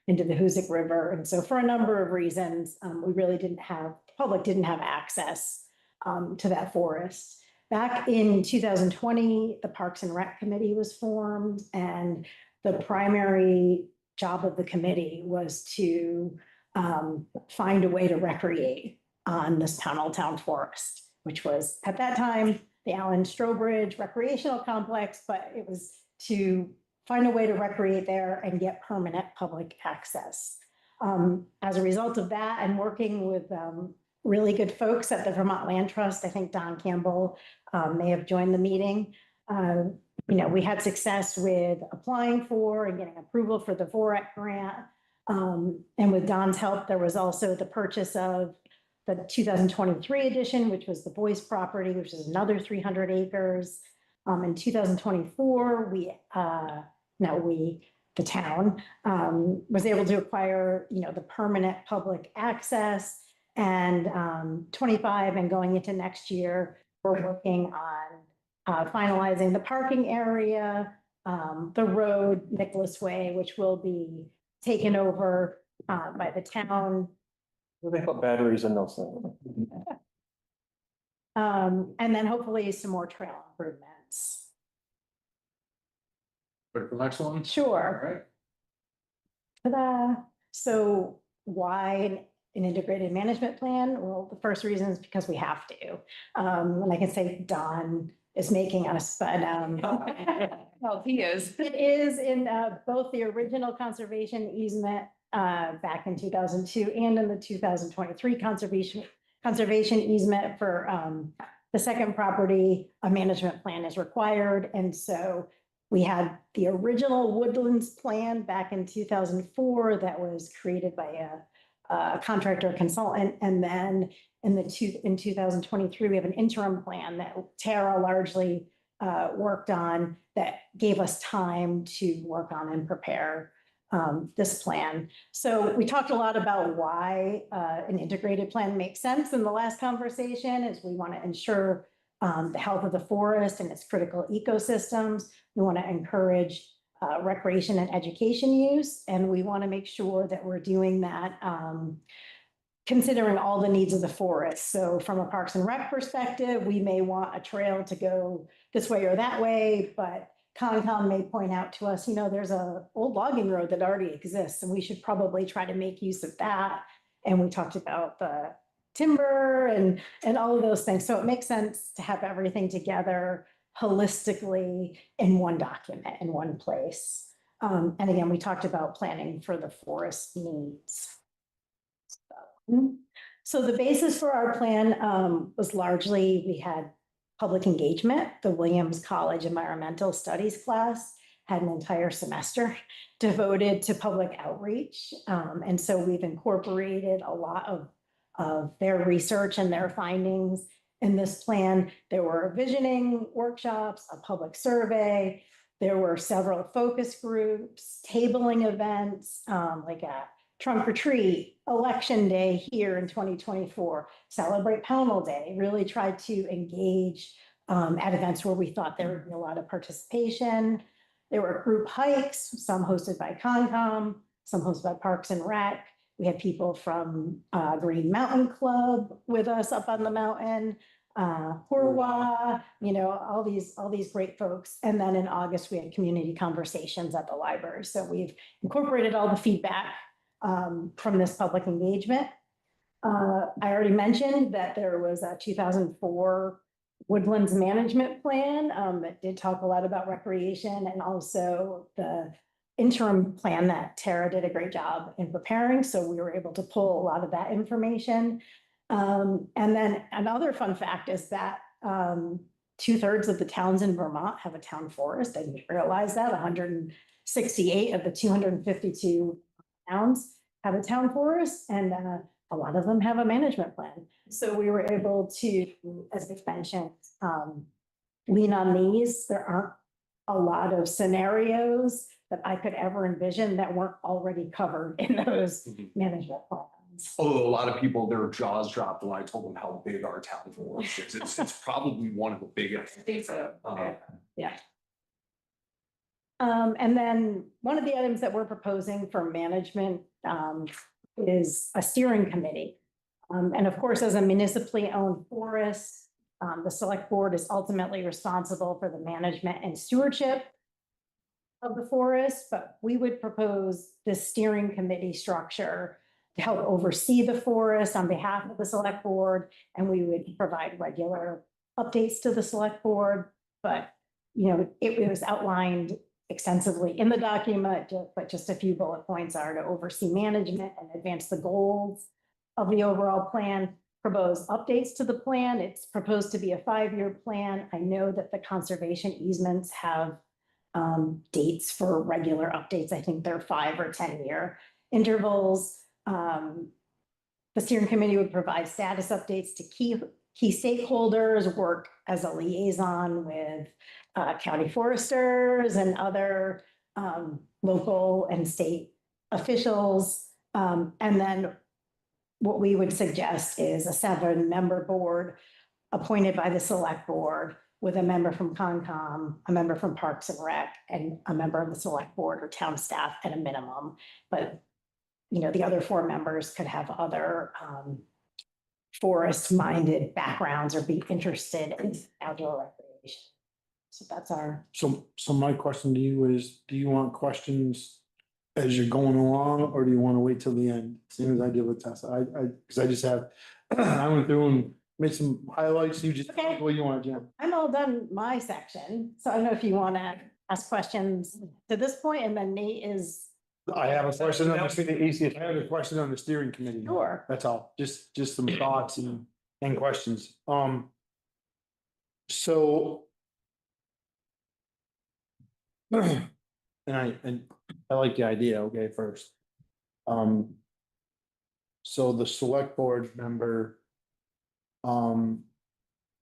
into the Hoosick River. And so for a number of reasons, we really public didn't have access to that forest. Back in 2020, the Parks and Rec Committee was formed, and the primary job of the committee was to find a way to recreate on this Pownal Town Forest, which was at that time the Allen Strobridge Recreational Complex, but it was to find a way to recreate there and get permanent public access. As a result of that, and working with really good folks at the Vermont Land Trust, I think Don Campbell may have joined the meeting. We had success with applying for and getting approval for the VORAC grant. And with Don's help, there was also the purchase of the 2023 edition, which was the Boyce property, which is another 300 acres. In 2024, the town was able to acquire, the permanent public access, and 25 and going into next year, we're working on finalizing the parking area, the road, Nicholas Way, which will be taken over by the town. They put batteries in those things. And then hopefully some more trail improvements. Ready for the next one? Sure. All right. Ta-da. So why an integrated management plan? Well, the first reason is because we have to. And I can say Don is making us, but Well, he is. it is in both the original conservation easement back in 2002 and in the 2023 conservation easement for the second property. A management plan is required, and so we had the original woodlands plan back in 2004 that was created by a contractor consultant, and then in 2023 we have an interim plan that Tara largely worked on that gave us time to work on and prepare this plan. So we talked a lot about why an integrated plan makes sense in the last conversation, is we want to ensure the health of the forest and its critical ecosystems. We want to encourage recreation and education use, and we want to make sure that we're doing that considering all the needs of the forest. So from a Parks and Rec perspective, we may want a trail to go this way or that way, but Concom may point out to us, there's a old logging road that already exists, and we should probably try to make use of that. And we talked about the timber and all of those things. So it makes sense to have everything together holistically in one document, in one place. And again, we talked about planning for the forest needs. So the basis for our plan was largely, we had public engagement. The Williams College Environmental Studies class had an entire semester devoted to public outreach. And so we've incorporated a lot of their research and their findings in this plan. There were visioning workshops, a public survey. There were several focus groups, tabling events, like a trunk or treat, election day here in 2024, celebrate Pownal Day, really tried to engage at events where we thought there would be a lot of participation. There were group hikes, some hosted by Concom, some hosted by Parks and Rec. We had people from Green Mountain Club with us up on the mountain, Horwa, all these great folks. And then in August, we had community conversations at the library. So we've incorporated all the feedback from this public engagement. I already mentioned that there was a 2004 Woodlands Management Plan that did talk a lot about recreation, and also the interim plan that Tara did a great job in preparing. So we were able to pull a lot of that information. And then another fun fact is that 2/3 of the towns in Vermont have a town forest. I didn't realize that 168 of the 252 towns have a town forest, and a lot of them have a management plan. So we were able to, as I mentioned, lean on these. There aren't a lot of scenarios that I could ever envision that weren't already covered in those management plans. Although a lot of people, their jaws dropped when I told them how big our town forest is. It's probably one of the biggest. I think so. And then one of the items that we're proposing for management is a steering committee. And of course, as a municipally owned forest, the select board is ultimately responsible for the management and stewardship of the forest, but we would propose this steering committee structure to help oversee the forest on behalf of the select board, and we would provide regular updates to the select board. But, it was outlined extensively in the document, but just a few bullet points are to oversee management and advance the goals of the overall plan, propose updates to the plan. It's proposed to be a 5-year plan. I know that the conservation easements have dates for regular updates. I think they're 5 or 10-year intervals. The steering committee would provide status updates to key stakeholders, work as a liaison with county foresters and other local and state officials. And then what we would suggest is a 7-member board appointed by the select board with a member from Concom, a member from Parks and Rec, and a member of the select board or town staff at a minimum. But, the other 4 members could have other forest-minded backgrounds or be interested in outdoor recreation. So that's our. So my question to you is, do you want questions as you're going along, or do you want to wait till the end? Same as I did with Tessa. Because I just have, I went through and made some highlights. You just, Okay. what do you want, Jim? I'm all done my section, so I don't know if you want to ask questions to this point, and then Nate is. I have a question on That would be the easiest. I have a question on the steering committee. Sure. That's all, just some thoughts and questions. So. And I like the idea, okay, first. So the select board member.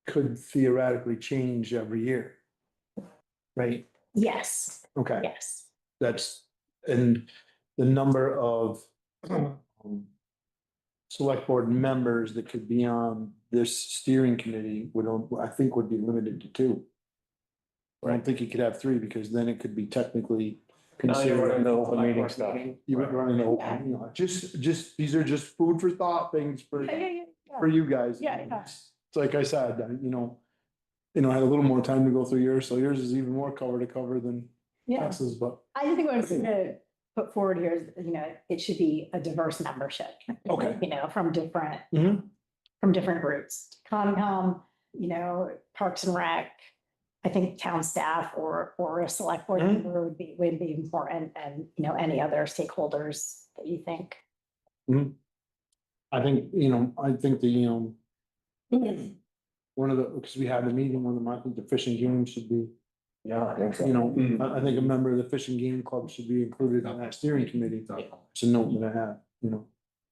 Could theoretically change every year. Right, Yes, okay. yes. And the number of select board members that could be on this steering committee I think would be limited to 2. I don't think you could have 3, because then it could be technically Now you're running consider. the open meeting stuff. You would run into open, you know, just, these are just food for thought things for, Yeah. for you guys. Yeah. It's like I said, I had a little more time to go through yours, so yours is even more cover to cover than Yeah, X's, but, I just think what I'm gonna put forward here is, it should be a diverse membership. Okay. From different, Mhm. from different groups, Concom, Parks and Rec. I think town staff or a select board Mhm. member would be important, and, any other stakeholders that you think. I think, one of the, because we had the meeting with them, I think the fishing game should be, Yeah, I think so. I think a member of the fishing game club should be included on that steering committee. It's a note that I have.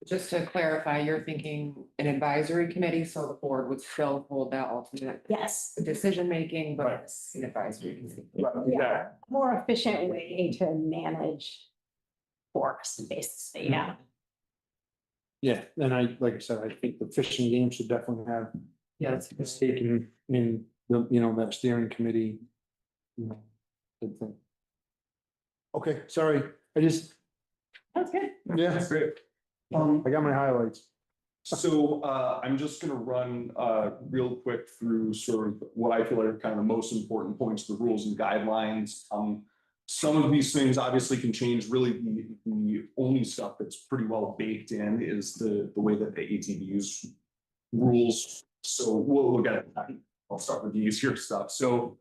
Just to clarify, you're thinking an advisory committee, so the board would still hold that ultimate Yes, decision making, but Right. it's an advisory committee. yeah, more efficient way to manage forest, basically, yeah. Yeah, and like I said, I think the fishing game should definitely have Yeah, that's a stake in that steering committee. Good thing. Okay, sorry, That's good. yeah, That's great. I got my highlights. So I'm just gonna run real quick through sort of what I feel are kind of the most important points, the rules and guidelines. Some of these things obviously can change. Really, the only stuff that's pretty well baked in is the way that the ATVs rules. So we'll get it. I'll start with the easier stuff. So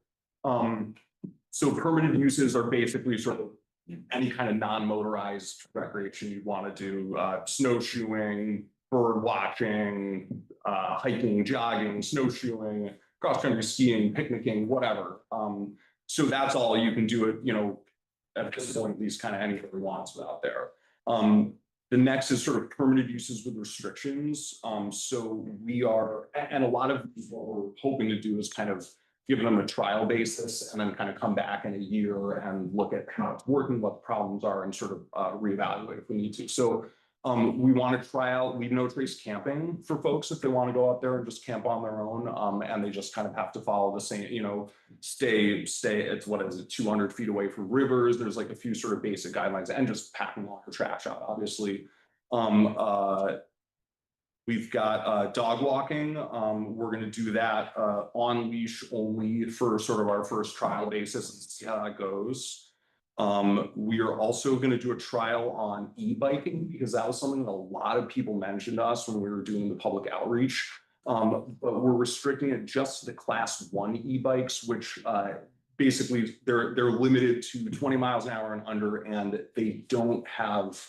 permitted uses are basically sort of any kind of non-motorized recreation you want to do, snowshoeing, bird watching, hiking, jogging, snowshoeing, cross-country skiing, picnicking, whatever. So that's all you can do it, at this point, these kind of anybody wants out there. The next is sort of permitted uses with restrictions. So we are, and a lot of what we're hoping to do is kind of give them a trial basis and then kind of come back in a year and look at how it's working, what the problems are, and sort of reevaluate if we need to. So we want to try out leave no trace camping for folks if they want to go out there and just camp on their own. And they just kind of have to follow the same, stay, it's what is it, 200 feet away from rivers. There's like a few sort of basic guidelines, and just packing all your trash out, obviously. We've got dog walking. We're going to do that on leash only for sort of our first trial basis and see how that goes. We are also going to do a trial on e-biking, because that was something that a lot of people mentioned to us when we were doing the public outreach. But we're restricting it just to the class 1 e-bikes, which basically they're limited to 20 miles an hour and under, and they don't have,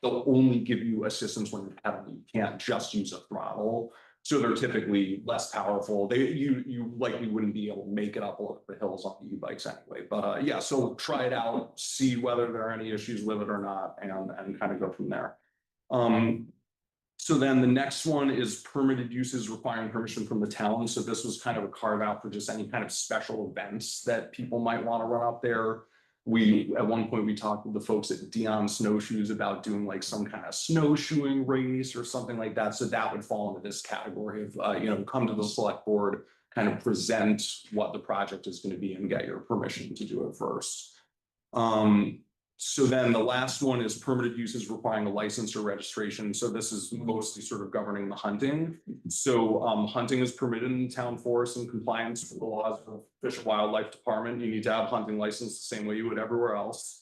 they'll only give you assistance when you're pedaling. You can't just use a throttle. So they're typically less powerful. You likely wouldn't be able to make it up the hills on the e-bikes anyway. But yeah, so try it out, see whether there are any issues with it or not, and kind of go from there. So then the next one is permitted uses requiring permission from the town. So this was kind of a carve out for just any kind of special events that people might want to run up there. At one point, we talked with the folks at Dion Snowshoes about doing like some kind of snowshoeing race or something like that. So that would fall into this category of, come to the select board, kind of present what the project is going to be and get your permission to do it first. So then the last one is permitted uses requiring a license or registration. So this is mostly sort of governing the hunting. So hunting is permitted in the town forest in compliance with the laws of the Fish and Wildlife Department. You need to have a hunting license the same way you would everywhere else.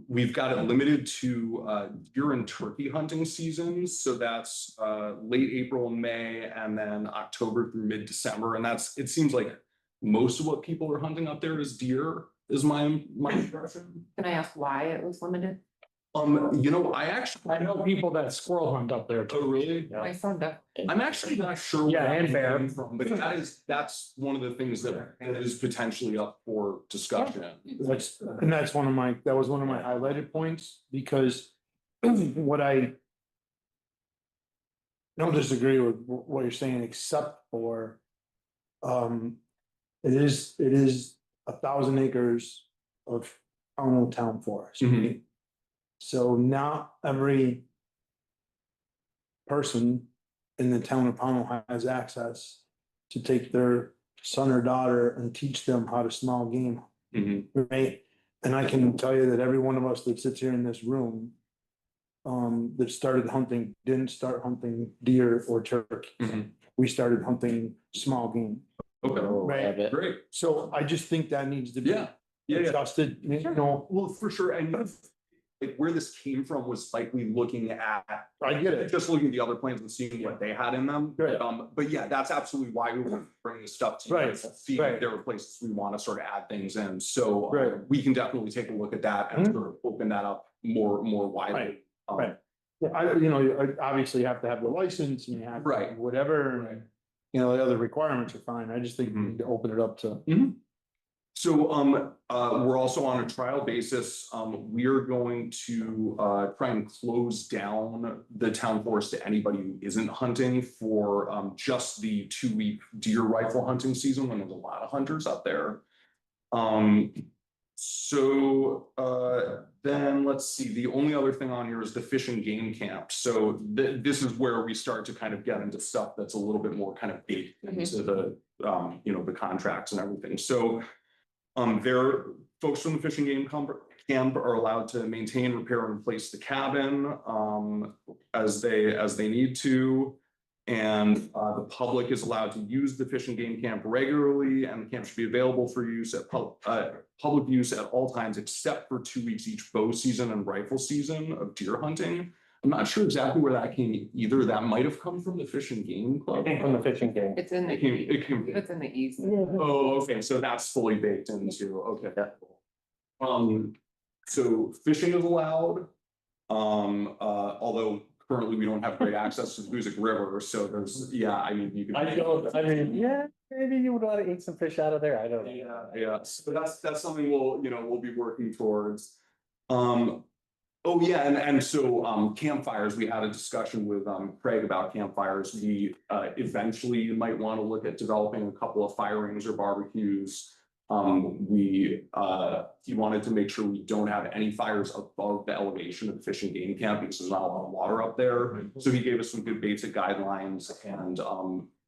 We've got it limited to deer and turkey hunting seasons. So that's late April and May, and then October through mid-December. And it seems like most of what people are hunting up there is deer. Is my impression. Can I ask why it was limited? I know people that squirrel hunt up there Oh, too. really? My son does. I'm actually not sure. Yeah, where and that bear. came from, but that's one of the things that is potentially up for discussion. That was one of my highlighted points, because what I don't disagree with what you're saying, except for it is 1,000 acres of Pownal town forest. Mhm. So not every person in the town of Pownal has access to take their son or daughter and teach them how to smell game, Mhm. right? And I can tell you that every one of us that sits here in this room. That started hunting, didn't start hunting deer or turkey. Mhm. We started hunting small game. Okay, Right. Rabbit. great. So I just think that needs to be Yeah, yeah. adjusted, you know, Well, for sure, and like where this came from was likely looking at. I get it. Just looking at the other plans and seeing what they had in them. Right. But yeah, that's absolutely why we were bringing this stuff to you. Right, to See right. if there were places we want to sort of add things in, so Right. we can definitely take a look at that and Mhm. sort of open that up more widely. Right, Um, right. I obviously have to have the license and you have. Right. Whatever, Right. and, you know, the other requirements are fine. I just think we Mhm. need to open it up to. So, we're also on a trial basis. We are going to, try and close down the town forest to anybody who isn't hunting for, just the 2-week deer rifle hunting season when there's a lot of hunters up there. Then let's see, the only other thing on here is the fish and game camp. So this is where we start to kind of get into stuff that's a little bit more kind of baked into the, the contracts and everything. So folks from the Fish and Game Camp are allowed to maintain, repair, and replace the cabin as they need to. And the public is allowed to use the Fish and Game Camp regularly, and the camp should be available for use at public use at all times, except for 2 weeks each bow season and rifle season of deer hunting. I'm not sure exactly where that came either. That might have come from the Fish and Game Club. From the fishing game. It's in the, It came. it's in the easement. Oh, okay, so that's fully baked into, okay. So fishing is allowed. Although currently we don't have great access to the Hoosic River, so there's, yeah, I mean, you can. Yeah, maybe you would want to eat some fish out of there, I don't know. Yeah, so that's something we'll be working towards. Oh, yeah, and so campfires, we had a discussion with Craig about campfires. We eventually might want to look at developing a couple of fire rings or barbecues. He wanted to make sure we don't have any fires above the elevation of the Fish and Game Camp because there's not a lot of water up there. So he gave us some good basic guidelines, and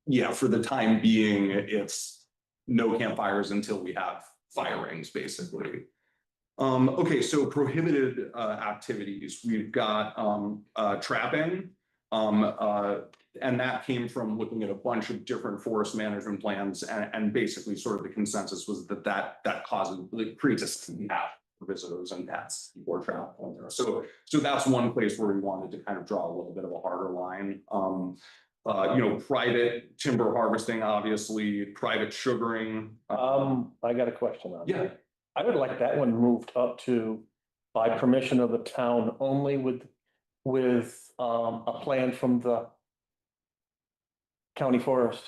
yeah, for the time being, it's no campfires until we have fire rings, basically. Okay, so prohibited activities, we've got trapping. And that came from looking at a bunch of different forest management plans, and basically sort of the consensus was that causes, like, creates a snap for visitors and pets before travel there. So that's one place where we wanted to kind of draw a little bit of a harder line. Private timber harvesting, obviously, private sugaring. I got a question on Yeah. that. I would like that one moved up to by permission of the town only with a plan from the county forest.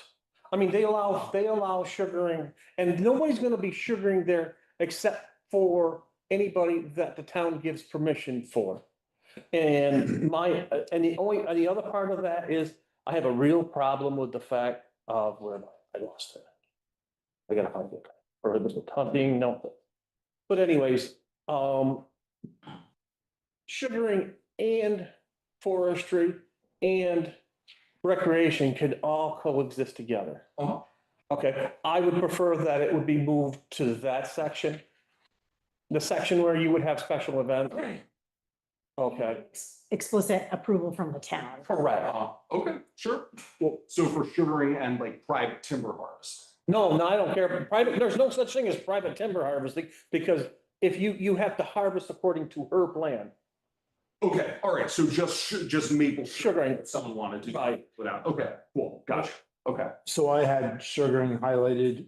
I mean, they allow sugaring, and nobody's gonna be sugaring there except for anybody that the town gives permission for. And the other part of that is, I have a real problem with the fact of where I lost it. I gotta find it, or it was hunting, no. But anyways, sugaring and forestry and recreation could all coexist together. Uh-huh. Okay, I would prefer that it would be moved to that section. The section where you would have special events. Okay, Explicit approval from the town. correct. Okay, sure. Well, so for sugaring and like private timber harvest. No, I don't care. There's no such thing as private timber harvesting, because if you have to harvest according to her plan. Okay, all right, so just maple Sugaring. if someone wanted to. Right. Without, okay, cool, gotcha, okay. So I had sugaring highlighted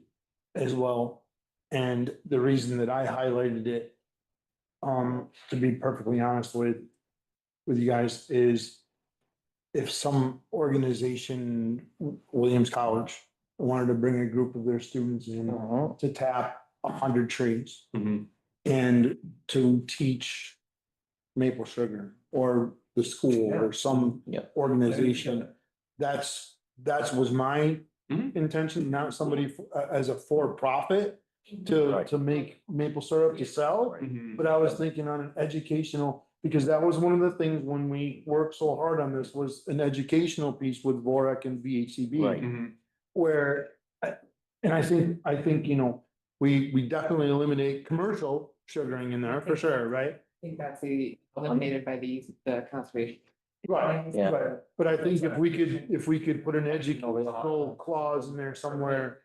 as well. And the reason that I highlighted it, to be perfectly honest with you guys, is if some organization, Williams College, wanted to bring a group of their students in to tap 100 trees Mhm. and to teach maple sugar, or the school or some Yeah. organization, was my Mhm. intention, not somebody as a for-profit to Right. make maple syrup to sell. Mhm. But I was thinking on an educational, because that was one of the things when we worked so hard on this, was an educational piece with VORAC and VHCB. Right. Mhm. Where, and I think, we definitely eliminate commercial, sugaring in there for sure, right? I think that's eliminated by the conservation. Right, Yeah. right. But I think if we could put an educational clause in there somewhere.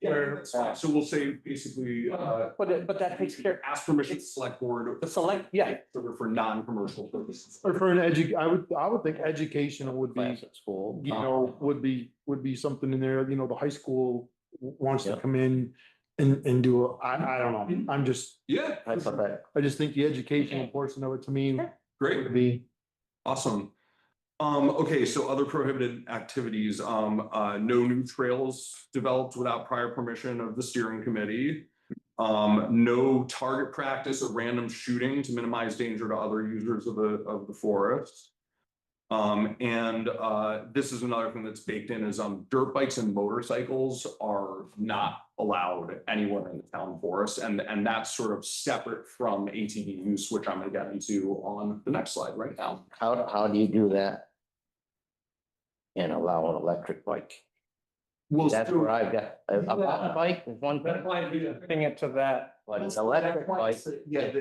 Yeah, that's fine. So we'll say basically, But that takes care, ask permission to select board. the select, yeah, For non-commercial purposes. Or for I would think educational would be, Class at school. you know, would be something in there, you know, the high school wants to Yeah. come in and do, I don't know, I'm just, Yeah, I thought that, I just think the educational portion of it to me great. would be. Awesome. Okay, so other prohibited activities, no new trails developed without prior permission of the steering committee. No target practice or random shooting to minimize danger to other users of the forest. This is another thing that's baked in is, dirt bikes and motorcycles are not allowed anywhere in the town forest. And that's sort of separate from ATV use, which I'm gonna get into on the next slide right now. how do you do that? And allow an electric bike? Well, That's so- where I've got, a mountain bike is one thing, bring it to that. but an electric bike. Yeah,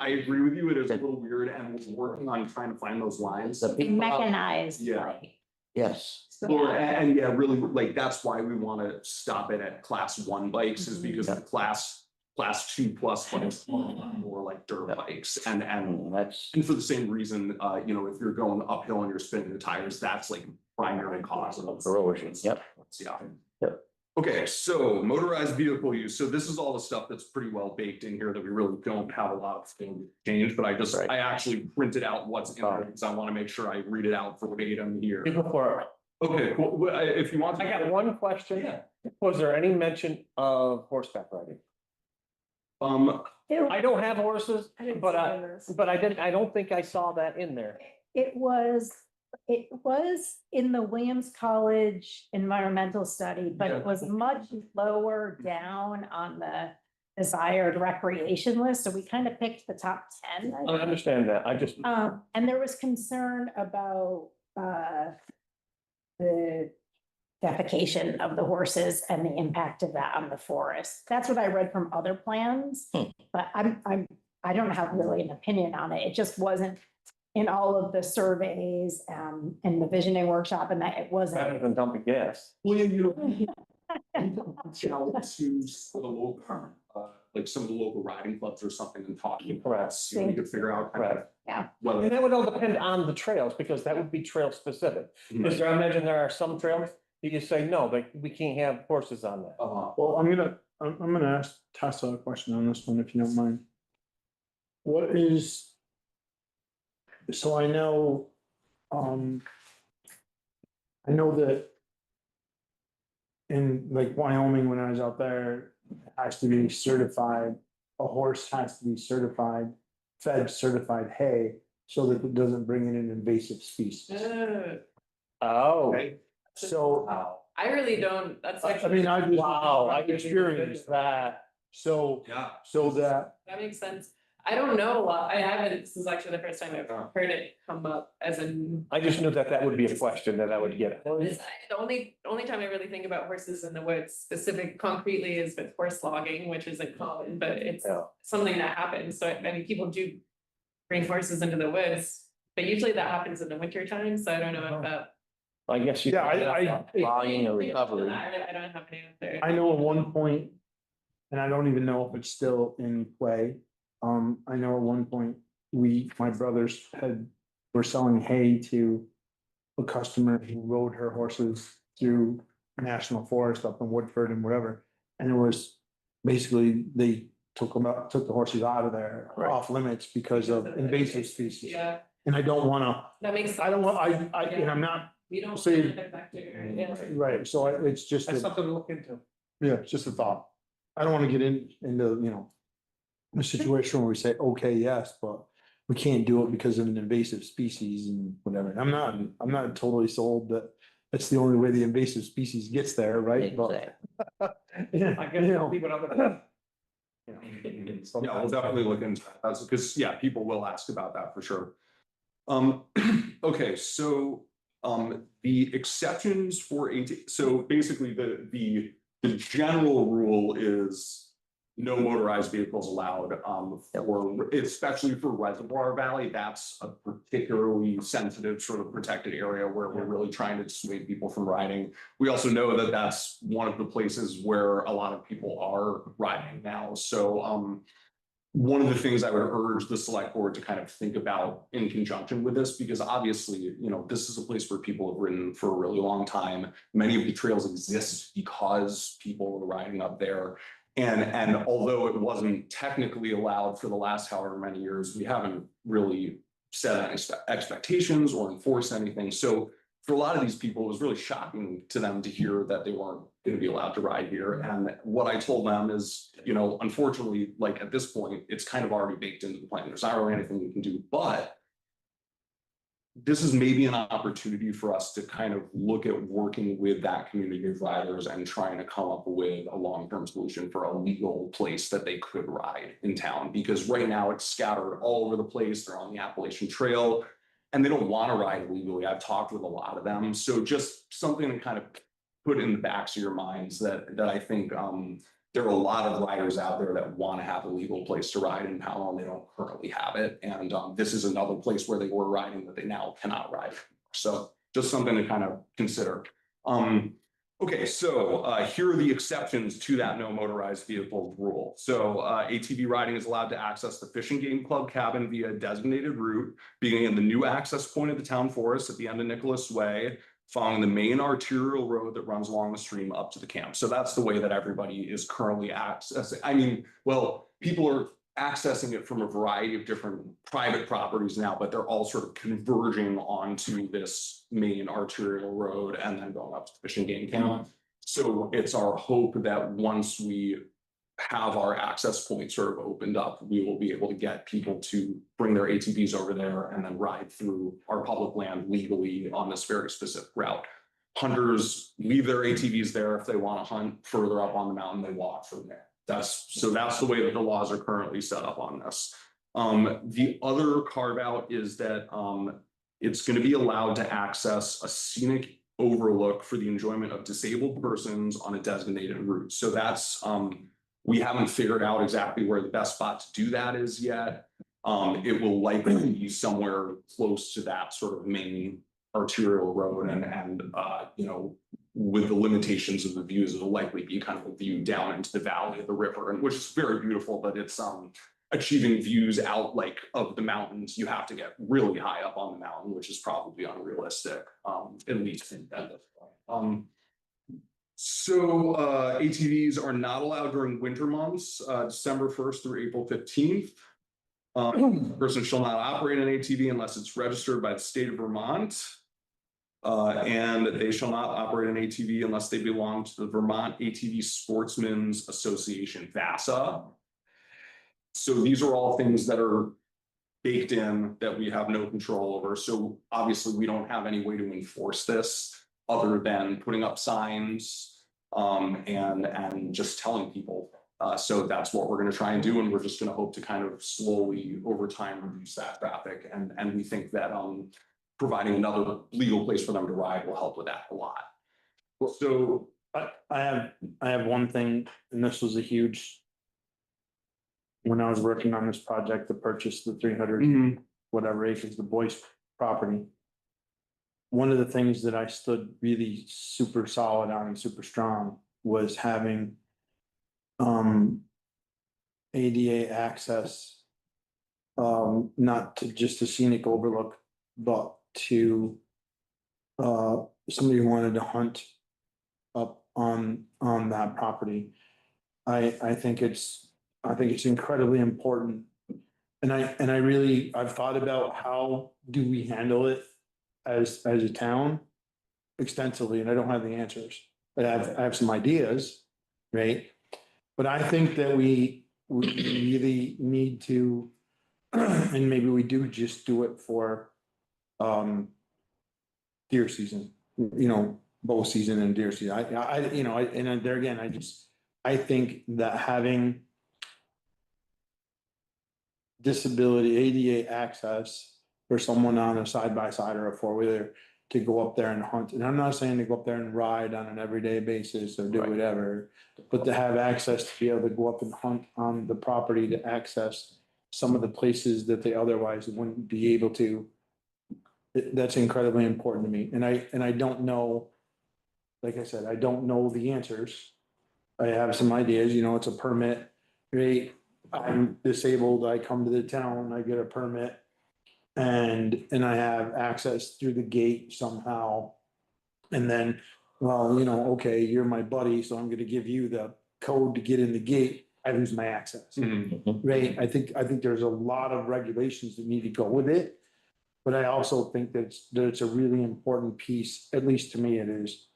I agree with you. It is a little weird and we're working on trying to find those lines. The people out- Mechanized. Yeah. like, Yes, Or, and yeah, really, like, that's why we want to stop it at class 1 bikes is because the class 2+ bikes are a lot more like dirt bikes and and that's, for the same reason, you know, if you're going uphill and you're spinning the tires, that's like primary cause of erosion, yep. Yeah. Yep. Okay, so motorized vehicle use. So this is all the stuff that's pretty well baked in here that we really don't have a lot of things to change, but Right. I actually printed out what's in there because I want to make sure I read it out verbatim here. You go for it. Okay, cool. Well, if you want to. I got one question. Yeah. Was there any mention of horseback riding? It I don't have horses, I didn't but see those. but I don't think I saw that in there. it was in the Williams College environmental study, but it was much lower down on the desired recreation list, so we kind of picked the top 10. I understand that. I just, And there was concern about the defecation of the horses and the impact of that on the forest. That's what I read from other plans, but I don't have really an opinion on it. It just wasn't in all of the surveys and the visioning workshop, and that it better wasn't. than dumping gas. Well, yeah, you know, reach out to the local, like some of the local riding clubs or something and talking. Correct. See if we could figure out. Right. Yeah. And Well, that would all depend on the trails, because that would be trail specific. Because there, I imagine there are some trails that you say, no, like, we can't have horses on that. Well, I'm gonna ask Tessa a question on this one, if you don't mind. What is? So I know that. In like Wyoming, when I was out there, it has to be certified, a horse has to be certified, fed certified hay, so that it doesn't bring in an invasive species. Oh, Okay. So, I really don't, that's I actually. mean, I just. wow, I I've experienced that, so, Yeah. so that, That makes sense. I don't know a lot. I haven't, this is actually the first time I've Yeah. heard it come up as an. I just knew that would be a question that I would get. The only time I really think about horses in the woods specific concretely is with horse logging, which isn't common, but it's Yeah. something that happens. So I mean, people do bring horses into the woods, but usually that happens in the winter time, so I don't know if that. I guess you. yeah, I. Volume or recovery. I don't have an answer. I know at one point, and I don't even know if it's still in play. I know at one point, my brothers were selling hay to a customer who rode her horses through national forest up in Woodford and whatever. And it was basically, they took the horses out of there, Right. off limits because of invasive species. Yeah, And I don't wanna, that makes sense. I don't want, and I'm not, We don't. say- live in a factor, yeah. right, so it's just. That's something to look into. Yeah, it's just a thought. I don't wanna get into, you know, a situation where we say, okay, yes, but we can't do it because of an invasive species and whatever. And I'm not totally sold that that's the only way the invasive species gets there, right? But, yeah, I guess you we'll know, leave it up to them. You know, Yeah, we'll definitely look into that, because, yeah, people will ask about that for sure. Okay, so, the exceptions for so basically the general rule is no motorized vehicles allowed, for, especially for Reservoir Valley, that's a particularly sensitive sort of protected area where we're really trying to dissuade people from riding. We also know that that's one of the places where a lot of people are riding now, so, one of the things I would urge the select board to kind of think about in conjunction with this, because obviously, you know, this is a place where people have ridden for a really long time. Many of the trails exist because people are riding up there. And although it wasn't technically allowed for the last however many years, we haven't really set any expectations or enforced anything. So for a lot of these people, it was really shocking to them to hear that they weren't going to be allowed to ride here. And what I told them is, you know, unfortunately, like at this point, it's kind of already baked into the plan. There's not really anything we can do, but this is maybe an opportunity for us to kind of look at working with that community of riders and trying to come up with a long-term solution for a legal place that they could ride in town. Because right now it's scattered all over the place. They're on the Appalachian Trail and they don't want to ride legally. I've talked with a lot of them. So just something to kind of put in the backs of your minds that I think there are a lot of riders out there that want to have a legal place to ride in Pownal, and they don't currently have it. And this is another place where they were riding that they now cannot ride. So just something to kind of consider. Okay, so here are the exceptions to that no motorized vehicle rule. So ATV riding is allowed to access the Fish and Game Club cabin via a designated route, beginning at the new access point of the town forest at the end of Nicholas Way, following the main arterial road that runs along the stream up to the camp. So that's the way that everybody is currently accessing. I mean, well, people are accessing it from a variety of different private properties now, but they're all sort of converging onto this main arterial road and then going up to the Fish and Game camp. So it's our hope that once we have our access point sort of opened up, we will be able to get people to bring their ATVs over there and then ride through our public land legally on this very specific route. Hunters leave their ATVs there. If they want to hunt further up on the mountain, they walk from there. That's the way that the laws are currently set up on this. The other carve out is that it's going to be allowed to access a scenic overlook for the enjoyment of disabled persons on a designated route. So that's we haven't figured out exactly where the best spot to do that is yet. It will likely be somewhere close to that sort of main arterial road and you know, with the limitations of the views, it'll likely be kind of a view down into the valley of the river, and which is very beautiful, but it's achieving views out like of the mountains. You have to get really high up on the mountain, which is probably unrealistic, at least in that. So ATVs are not allowed during winter months, December 1st through April 15th. A person shall not operate an ATV unless it's registered by the state of Vermont. And they shall not operate an ATV unless they belong to the Vermont ATV Sportsmen's Association, VASA. So these are all things that are baked in that we have no control over. So obviously we don't have any way to enforce this other than putting up signs and just telling people. So that's what we're going to try and do, and we're just going to hope to kind of slowly over time reduce that traffic. And we think that providing another legal place for them to ride will help with that a lot. So I have one thing, and this was a huge. When I was working on this project to purchase the 300 whatever acres, the Boyce property. One of the things that I stood really super solid on and super strong was having ADA access, not to just a scenic overlook, but to somebody who wanted to hunt up on that property. I think it's incredibly important. And I've thought about how do we handle it as a town extensively, and I don't have the answers, but I have some ideas, right? But I think that we really need to, and maybe we do just do it for deer season, you know, bow season and deer season. And there again, I think that having disability ADA access for someone on a side by side or a four wheeler to go up there and hunt. And I'm not saying to go up there and ride on an everyday basis or do Right. whatever, but to have access to be able to go up and hunt on the property to access some of the places that they otherwise wouldn't be able to. That's incredibly important to me. And I don't know, like I said, I don't know the answers. I have some ideas, you know, it's a permit, right? I'm disabled, I come to the town, I get a permit. And I have access through the gate somehow. And then, well, you know, okay, you're my buddy, so I'm gonna give you the code to get in the gate. I lose my access, right? I think there's a lot of regulations that need to go with it. But I also think that it's a really important piece, at least to me it is.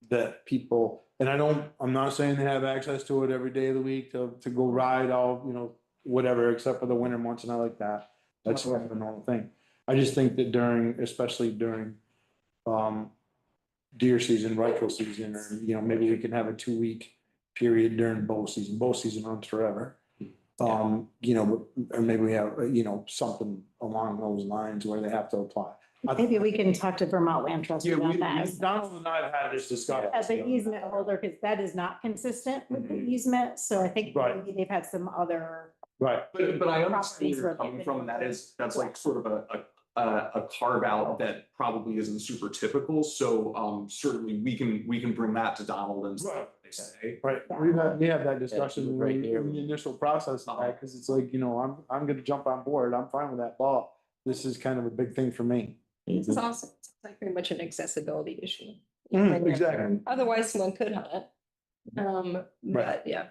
That people, and I'm not saying they have access to it every day of the week to go ride all, you know, whatever, except for the winter months and I like that. That's sort of a normal thing. I just think that especially during, deer season, rifle season, or, you know, maybe we can have a 2-week period during bow season. Bow season runs forever. You know, or maybe we have, you know, something along those lines where they have to apply. Maybe we can talk to Vermont Land Trust about that. Donald and I have had this discussion. As an easement holder, because that is not consistent with the easement, so I think Right. maybe they've had some other. Right. But I understand where Properties you're where coming they've from, and that's like sort of a carve out that probably isn't super typical, so certainly we can bring that to Donald and see what they say. Right, we have that discussion right in here. the initial process, because it's like, you know, I'm gonna jump on board, I'm fine with that law. This is kind of a big thing for me. This is also, it's like very much an accessibility issue. Exactly, Otherwise, someone could hunt it. But yeah,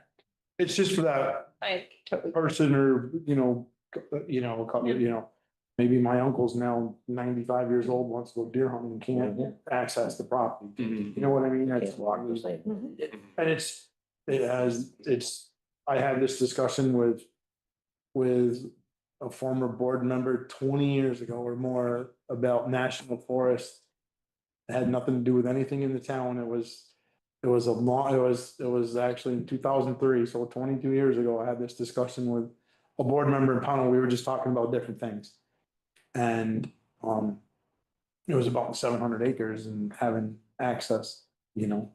it's just for that I totally. person or, you know, a couple, you know, maybe my uncle's now 95 years old, wants to go deer hunting and can't access the property. You know what I mean? That's Can't walk the same. And I had this discussion with a former board member 20 years ago or more about national forest. It had nothing to do with anything in the town. It was actually in 2003, so 22 years ago, I had this discussion with a board member in Pownal. We were just talking about different things. And, it was about 700 acres and having access, you know?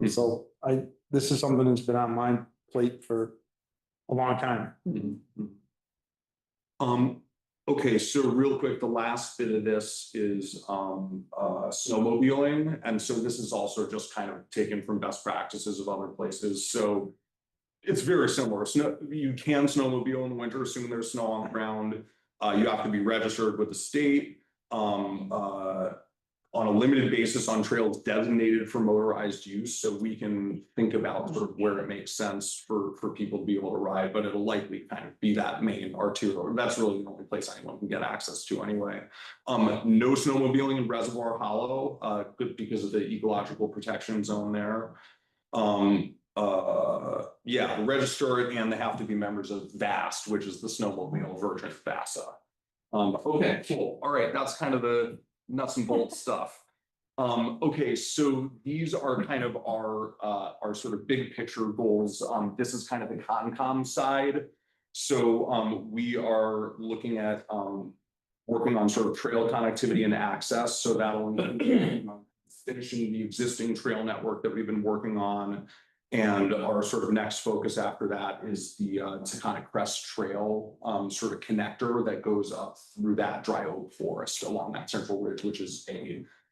So this is something that's been on my plate for a long time. Okay, so real quick, the last bit of this is snowmobiling, and so this is also just kind of taken from best practices of other places, so it's very similar. You can snowmobile in the winter, assuming there's snow on the ground. You have to be registered with the state. On a limited basis on trails designated for motorized use, so we can think about sort of where it makes sense for people to be able to ride, but it'll likely kind of be that main arterial. That's really the only place anyone can get access to anyway. No snowmobiling in Reservoir Hollow, because of the ecological protection zone there. Yeah, register it, and they have to be members of VAST, which is the snowmobile version of VASA. Okay, cool. All right, that's kind of the nuts and bolts stuff. Okay, so these are kind of our sort of big picture goals. This is kind of the Concom side. So we are looking at working on sort of trail connectivity and access. So that'll include finishing the existing trail network that we've been working on. And our sort of next focus after that is the Taconic Crest Trail sort of connector that goes up through that dry oak forest along that central ridge, which is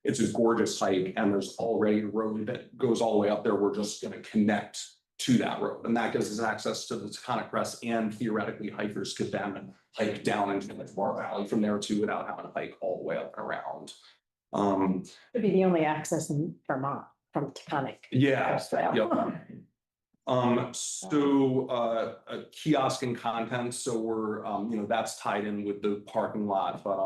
it's a gorgeous hike, and there's already a road that goes all the way up there. We're just going to connect to that road, and that gives us access to the Taconic Crest, and theoretically hikers could then hike down into the Bar Valley from there too without having to hike all the way up and around. It'd be the only access in Vermont from Taconic. Yeah. Trail. Yep. Kiosk and content, so we're, that's tied in with the parking lot, but,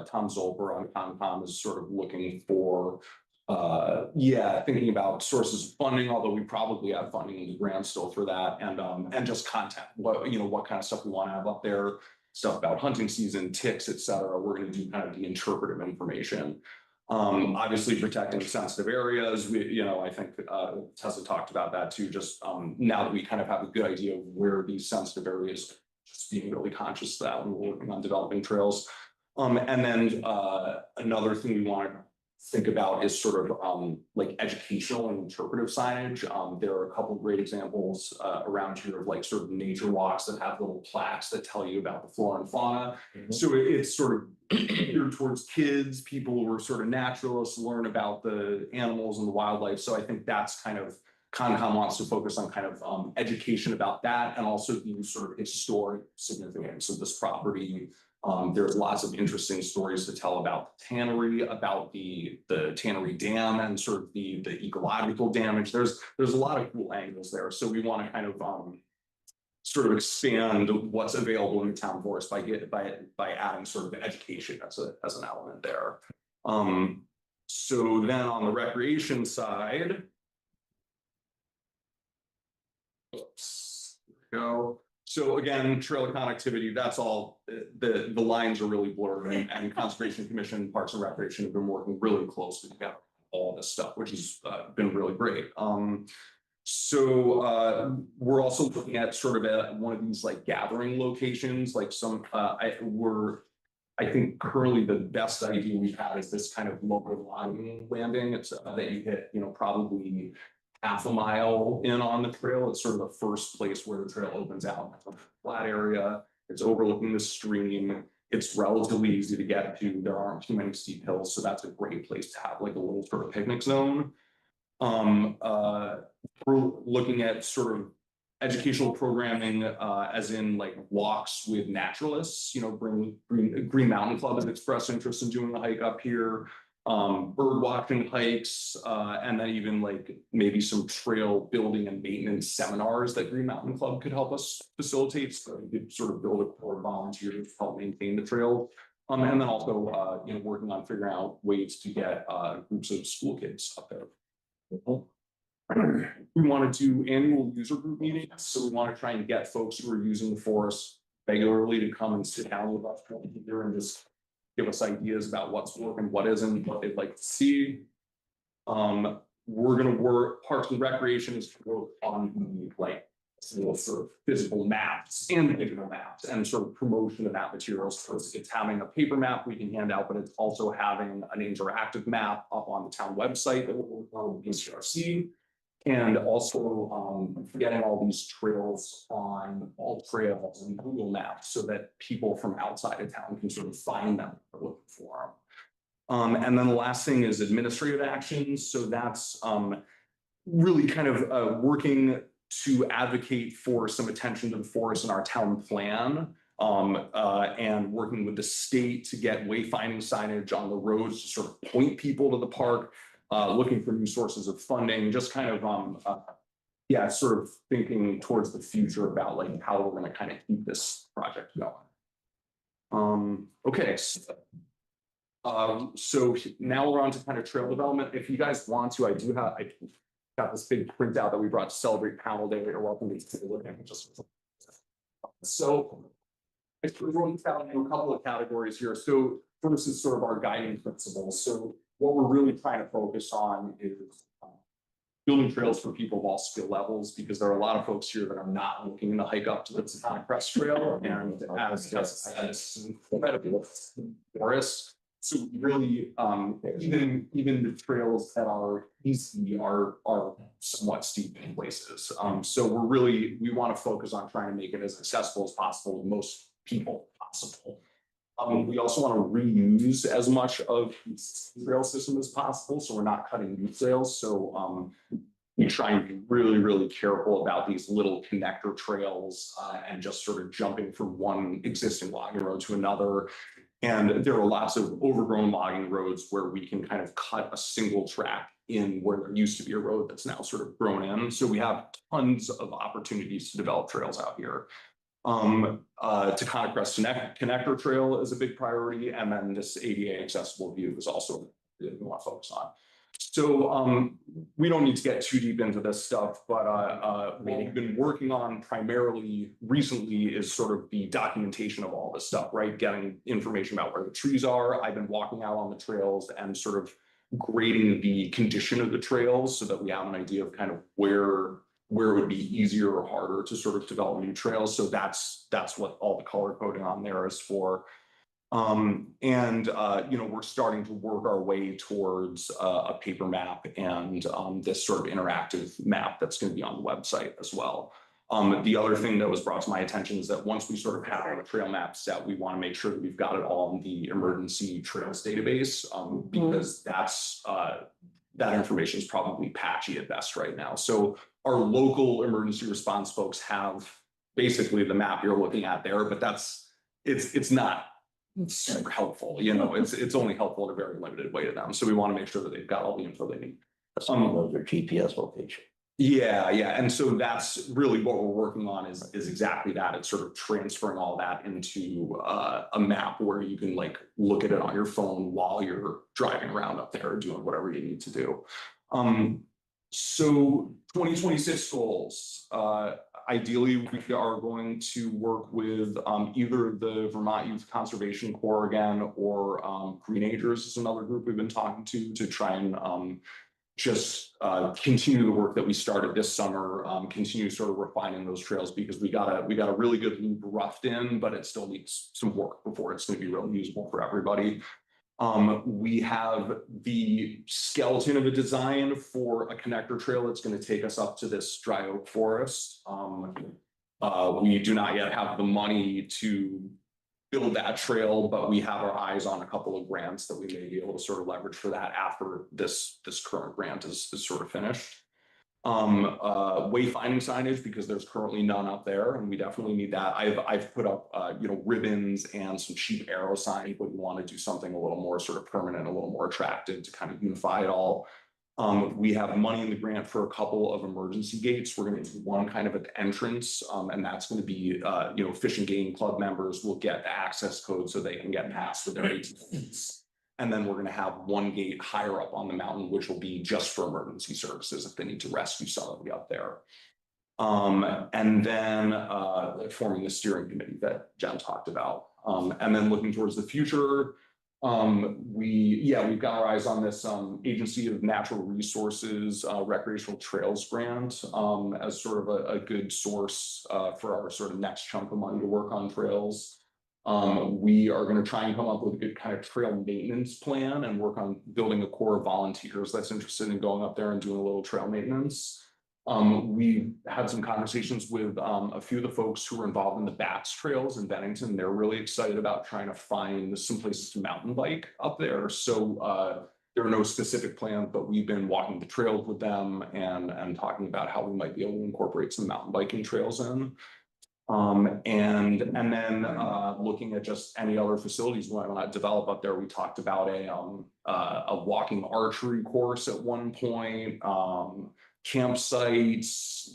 Tom Zolper on Concom is sort of looking for, thinking about sources of funding, although we probably have funding in the grant still for that, and just content, what kind of stuff we want to have up there, stuff about hunting season, ticks, et cetera. We're going to do kind of the interpretive information. Obviously protecting sensitive areas. I think Tessa talked about that too, just now that we kind of have a good idea of where these sensitive areas just being really conscious of that when we're working on developing trails. And then another thing we want to think about is sort of like educational and interpretive signage. There are a couple of great examples around here of like sort of nature walks that have little plaques that tell you about the flora and fauna. So it's sort of geared towards kids, people who are sort of naturalists, learn about the animals and the wildlife. So I think that's kind of Concom wants to focus on kind of education about that, and also the sort of historic significance of this property. There's lots of interesting stories to tell about the tannery, about the tannery dam, and sort of the ecological damage. There's a lot of cool angles there. So we want to kind of sort of expand what's available in the town forest by adding sort of education as an element there. So then on the recreation side, oops, there we go. So again, trail connectivity, that's all, the lines are really blurred, and Conservation Commission, Parks and Recreation have been working really closely together all this stuff, which has been really great. So we're also looking at sort of one of these like gathering locations, like some, I think currently the best idea we've had is this kind of local line landing. It's that you hit, probably half a mile in on the trail. It's sort of the first place where the trail opens out. It's a flat area. It's overlooking the stream. It's relatively easy to get to. There aren't too many steep hills, so that's a great place to have like a little sort of picnic zone. We're looking at sort of educational programming, as in like walks with naturalists. Green Mountain Club has expressed interest in doing a hike up here. Bird watching hikes, and then even like maybe some trail building and maintenance seminars that Green Mountain Club could help us facilitate. So we could sort of build a core of volunteers to help maintain the trail. And then also, working on figuring out ways to get groups of school kids up there. We want to do annual user group meetings, so we want to try and get folks who are using the forest regularly to come and sit down with us here and just give us ideas about what's working, what isn't, what they'd like to see. We're going to work, Parks and Recreation is to work on the like sort of physical maps and digital maps and sort of promotion of that material. So it's having a paper map we can hand out, but it's also having an interactive map up on the town website that we're working on with BCRC. And also getting all these trails on all trails and Google Maps so that people from outside of town can sort of find them or looking for them. And then the last thing is administrative actions. So that's really kind of working to advocate for some attention to the forest in our town plan, and working with the state to get wayfinding signage on the roads to sort of point people to the park. Looking for new sources of funding, just kind of, sort of thinking towards the future about like how we're going to kind of keep this project going. Okay, so now we're on to kind of trail development. If you guys want to, I got this big printout that we brought to celebrate Pownal Day. You're welcome to take a look at it. So I wrote down a couple of categories here. So first is sort of our guiding principles. So what we're really trying to focus on is building trails for people of all skill levels, because there are a lot of folks here that are not looking to hike up to the Taconic Crest Trail, and as incredible forest. So really, even the trails that are easy are somewhat steep in places. So we want to focus on trying to make it as accessible as possible to most people possible. We also want to reuse as much of the trail system as possible, so we're not cutting new trails. So we try and be really, really careful about these little connector trails and just sort of jumping from one existing logging road to another. And there are lots of overgrown logging roads where we can kind of cut a single track in where there used to be a road that's now sort of grown in. So we have tons of opportunities to develop trails out here. Taconic Crest Connector Trail is a big priority, and then this ADA accessible view is also we want to focus on. So we don't need to get too deep into this stuff, but what we've been working on primarily recently is sort of the documentation of all this stuff, right? Getting information about where the trees are. I've been walking out on the trails and sort of grading the condition of the trails so that we have an idea of kind of where where it would be easier or harder to sort of develop new trails. So that's what all the color coding on there is for. We're starting to work our way towards a paper map and this sort of interactive map that's going to be on the website as well. The other thing that was brought to my attention is that once we sort of have a trail map set, we want to make sure that we've got it all in the emergency trails database, because that information is probably patchy at best right now. So our local emergency response folks have basically the map you're looking at there, but it's not super helpful, it's only helpful in a very limited way to them. So we want to make sure that they've got all the info they need. Some of those are GPS location. Yeah. And so that's really what we're working on is exactly that. It's sort of transferring all that into a map where you can like look at it on your phone while you're driving around up there, doing whatever you need to do. So 2026 goals. Ideally, we are going to work with either the Vermont Youth Conservation Corps again, or Green Acres is another group we've been talking to try and just continue the work that we started this summer, continue sort of refining those trails, because we got a really good loop roughed in, but it still needs some work before it's going to be really usable for everybody. We have the skeleton of a design for a connector trail that's going to take us up to this dry oak forest. We do not yet have the money to build that trail, but we have our eyes on a couple of grants that we may be able to sort of leverage for that after this current grant is sort of finished. Wayfinding signage, because there's currently none up there, and we definitely need that. I've put up ribbons and some cheap arrow signs, but we want to do something a little more sort of permanent, a little more attractive to kind of unify it all. We have money in the grant for a couple of emergency gates. We're going to do one kind of at the entrance, and that's going to be, Fish and Game Club members will get the access code so they can get past with their ATVs. And then we're going to have one gate higher up on the mountain, which will be just for emergency services if they need to rescue somebody up there. And then forming the steering committee that Jen talked about. And then looking towards the future, we've got our eyes on this Agency of Natural Resources recreational trails grant as sort of a good source for our sort of next chunk of money to work on trails. We are going to try and come up with a good kind of trail maintenance plan and work on building a core of volunteers that's interested in going up there and doing a little trail maintenance. We've had some conversations with a few of the folks who are involved in the Bats trails in Bennington. They're really excited about trying to find some places to mountain bike up there. So there are no specific plans, but we've been walking the trails with them and talking about how we might be able to incorporate some mountain biking trails in. And then looking at just any other facilities we might develop up there. We talked about a walking archery course at one point, campsites,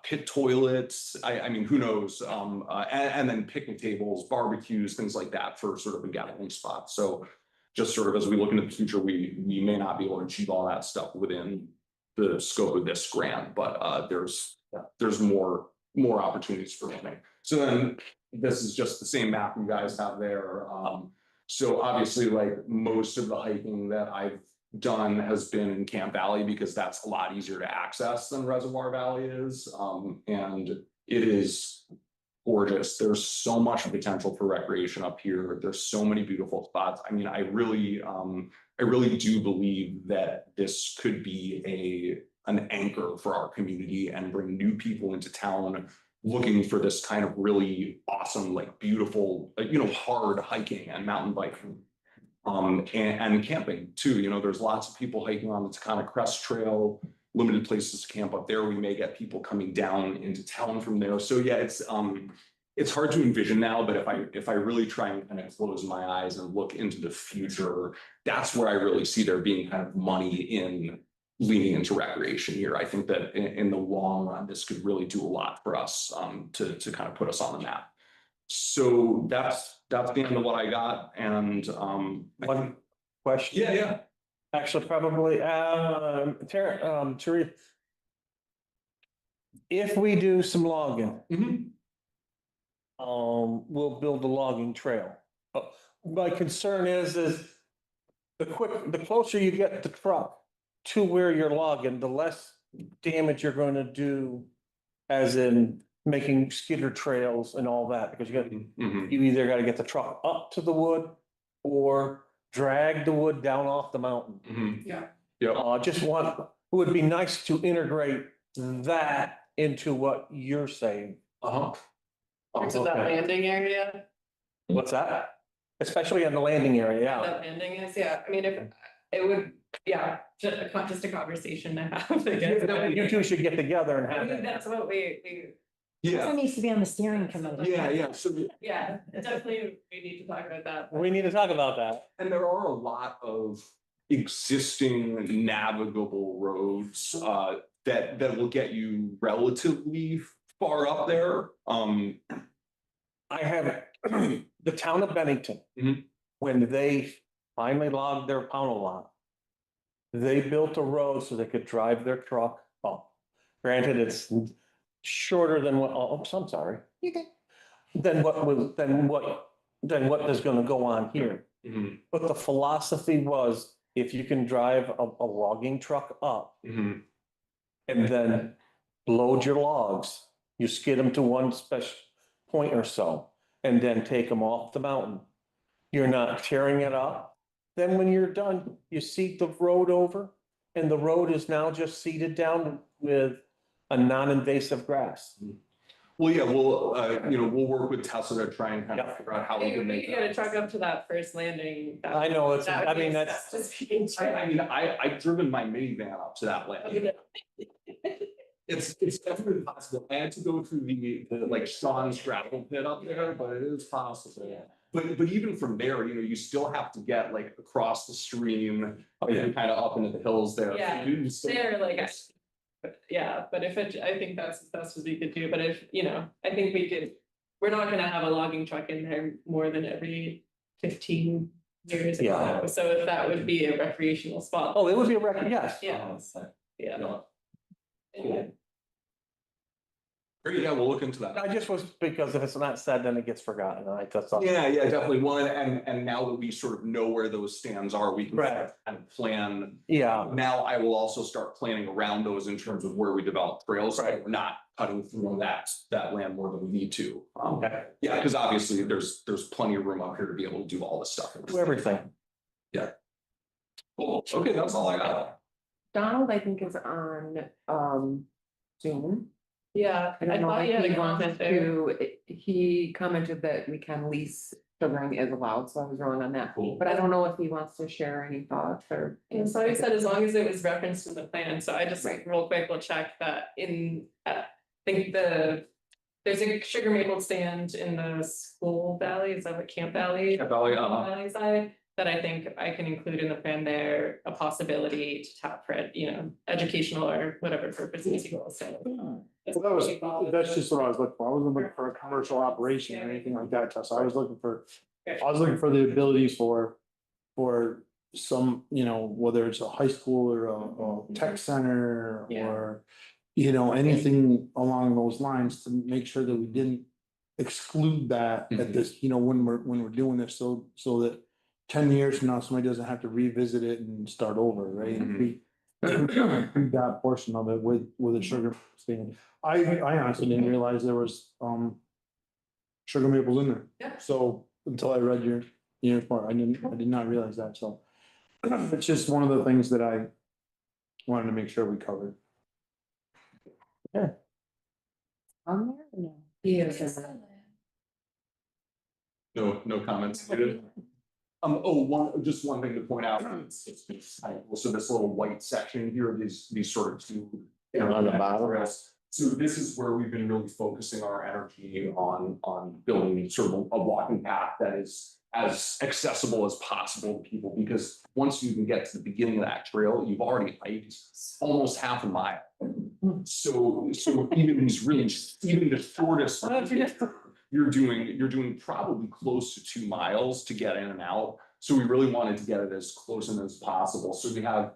pit toilets. I mean, who knows? And then picnic tables, barbecues, things like that for sort of a gathering spot. So just sort of as we look into the future, we may not be able to achieve all that stuff within the scope of this grant, but there's more opportunities for living. So then this is just the same map you guys have there. So obviously, like most of the hiking that I've done has been in Camp Valley because that's a lot easier to access than Reservoir Valley is. And it is gorgeous. There's so much potential for recreation up here. There's so many beautiful spots. I mean, I really do believe that this could be an anchor for our community and bring new people into town looking for this kind of really awesome, like beautiful, hard hiking and mountain biking. And camping too. There's lots of people hiking on the Takana Crest Trail, limited places to camp up there. We may get people coming down into town from there. So yeah, it's hard to envision now, but if I really try and kind of close my eyes and look into the future, that's where I really see there being kind of money in leaning into recreation here. I think that in the long run, this could really do a lot for us to kind of put us on the map. So that's the end of what I got. And One question. yeah. Actually, probably, Terry, if we do some logging, we'll build a logging trail. My concern is the closer you get the truck to where you're logging, the less damage you're gonna do as in making skidder trails and all that, because Mhm. you either gotta get the truck up to the wood or drag the wood down off the mountain. Mhm. Yeah. Yep. Just want, it would be nice to integrate that into what you're saying. Uh-huh. To that Okay. landing area, What's that? Especially in the landing area, yeah. that landing is, yeah, I mean, if it would, yeah, just a conversation to have. I guess. You two should get together and I have mean, that. that's what we, Someone Yeah, needs to be on the steering committee. yeah, so, yeah, definitely, we need to talk about that. We need to talk about that. and there are a lot of existing navigable roads, that will get you relatively far up there. I have the town of Bennington. Mhm. When they finally logged their Pownal lot. They built a road so they could drive their truck up. Granted, it's shorter than what, oh, I'm sorry. Than what is gonna go on here. Mhm. But the philosophy was, if you can drive a logging truck up Mhm. and then load your logs, you skid them to one special point or so, and then take them off the mountain. You're not tearing it up. Then when you're done, you seed the road over, and the road is now just seeded down with a non-invasive grass. Well, yeah, we'll work with Tesla to try and kind of figure out how we Maybe can we make could get a that. truck up to that first landing. I know, it's, That would I be mean, that's, just being. I've driven my minivan up to that land. It's definitely possible. I had to go through the like Sean's gravel pit up there, but it is possible. But even from there, you still have to get like across the stream, and kind of up into the hills there. Yeah, You still- They're like, yeah, but if it, I think that's what we could do, but if, I think we could, we're not gonna have a logging truck in there more than every 15 years. Yeah. So if that would be a recreational spot. oh, it would be a record, yes. Yeah, yeah. Cool. Great, yeah, we'll look into that. I just was, because if it's not said, then it gets forgotten, right? That's all. Yeah, definitely one, and now that we sort of know where those stands are, we can Right. kind of plan. Yeah, Now I will also start planning around those in terms of where we develop trails, so Right. we're not cutting through that land more than we need to. Okay. Yeah, because obviously there's plenty of room up here to be able to do all this stuff. do everything. Cool, okay, that's all I got. Donald, I think, is on Zoom. Yeah, I don't know thought you had if a he wants comment there. to, he commented that we can lease sugaring is allowed, so I was wrong on that. Cool. But I don't know if he wants to share any thoughts or. And so he said as long as it was referenced in the plan, so I just Right. real quick will check that I think there's a sugar maple stand in the school valley, is that what Camp Valley? Camp Valley, Valley side, that I think I can include in the plan there, a possibility to tap for it, educational or whatever purposes you will say. Well, that's just what I was looking for. I wasn't looking for a commercial operation or anything like that, Tessa. I was looking for the abilities for some, whether it's a high school or a tech center Yeah. or, anything along those lines to make sure that we didn't exclude that at this, when we're doing this, so that 10 years from now, somebody doesn't have to revisit it and start over, right? We that portion of it with a sugar stand. I honestly didn't realize there was sugar maples in there. Yeah. So until I read your part, I did not realize that, so. It's just one of the things that I wanted to make sure we covered. On there? No. He is. No comments needed. Just one thing to point out, so this little white section here, these sort of two. On the bottom. So this is where we've been really focusing our energy on building sort of a walking path that is as accessible as possible to people, because once you can get to the beginning of that trail, you've already hiked almost half a mile. So even the shortest, you're doing probably close to 2 miles to get in and out. So we really wanted to get it as close in as possible. So we have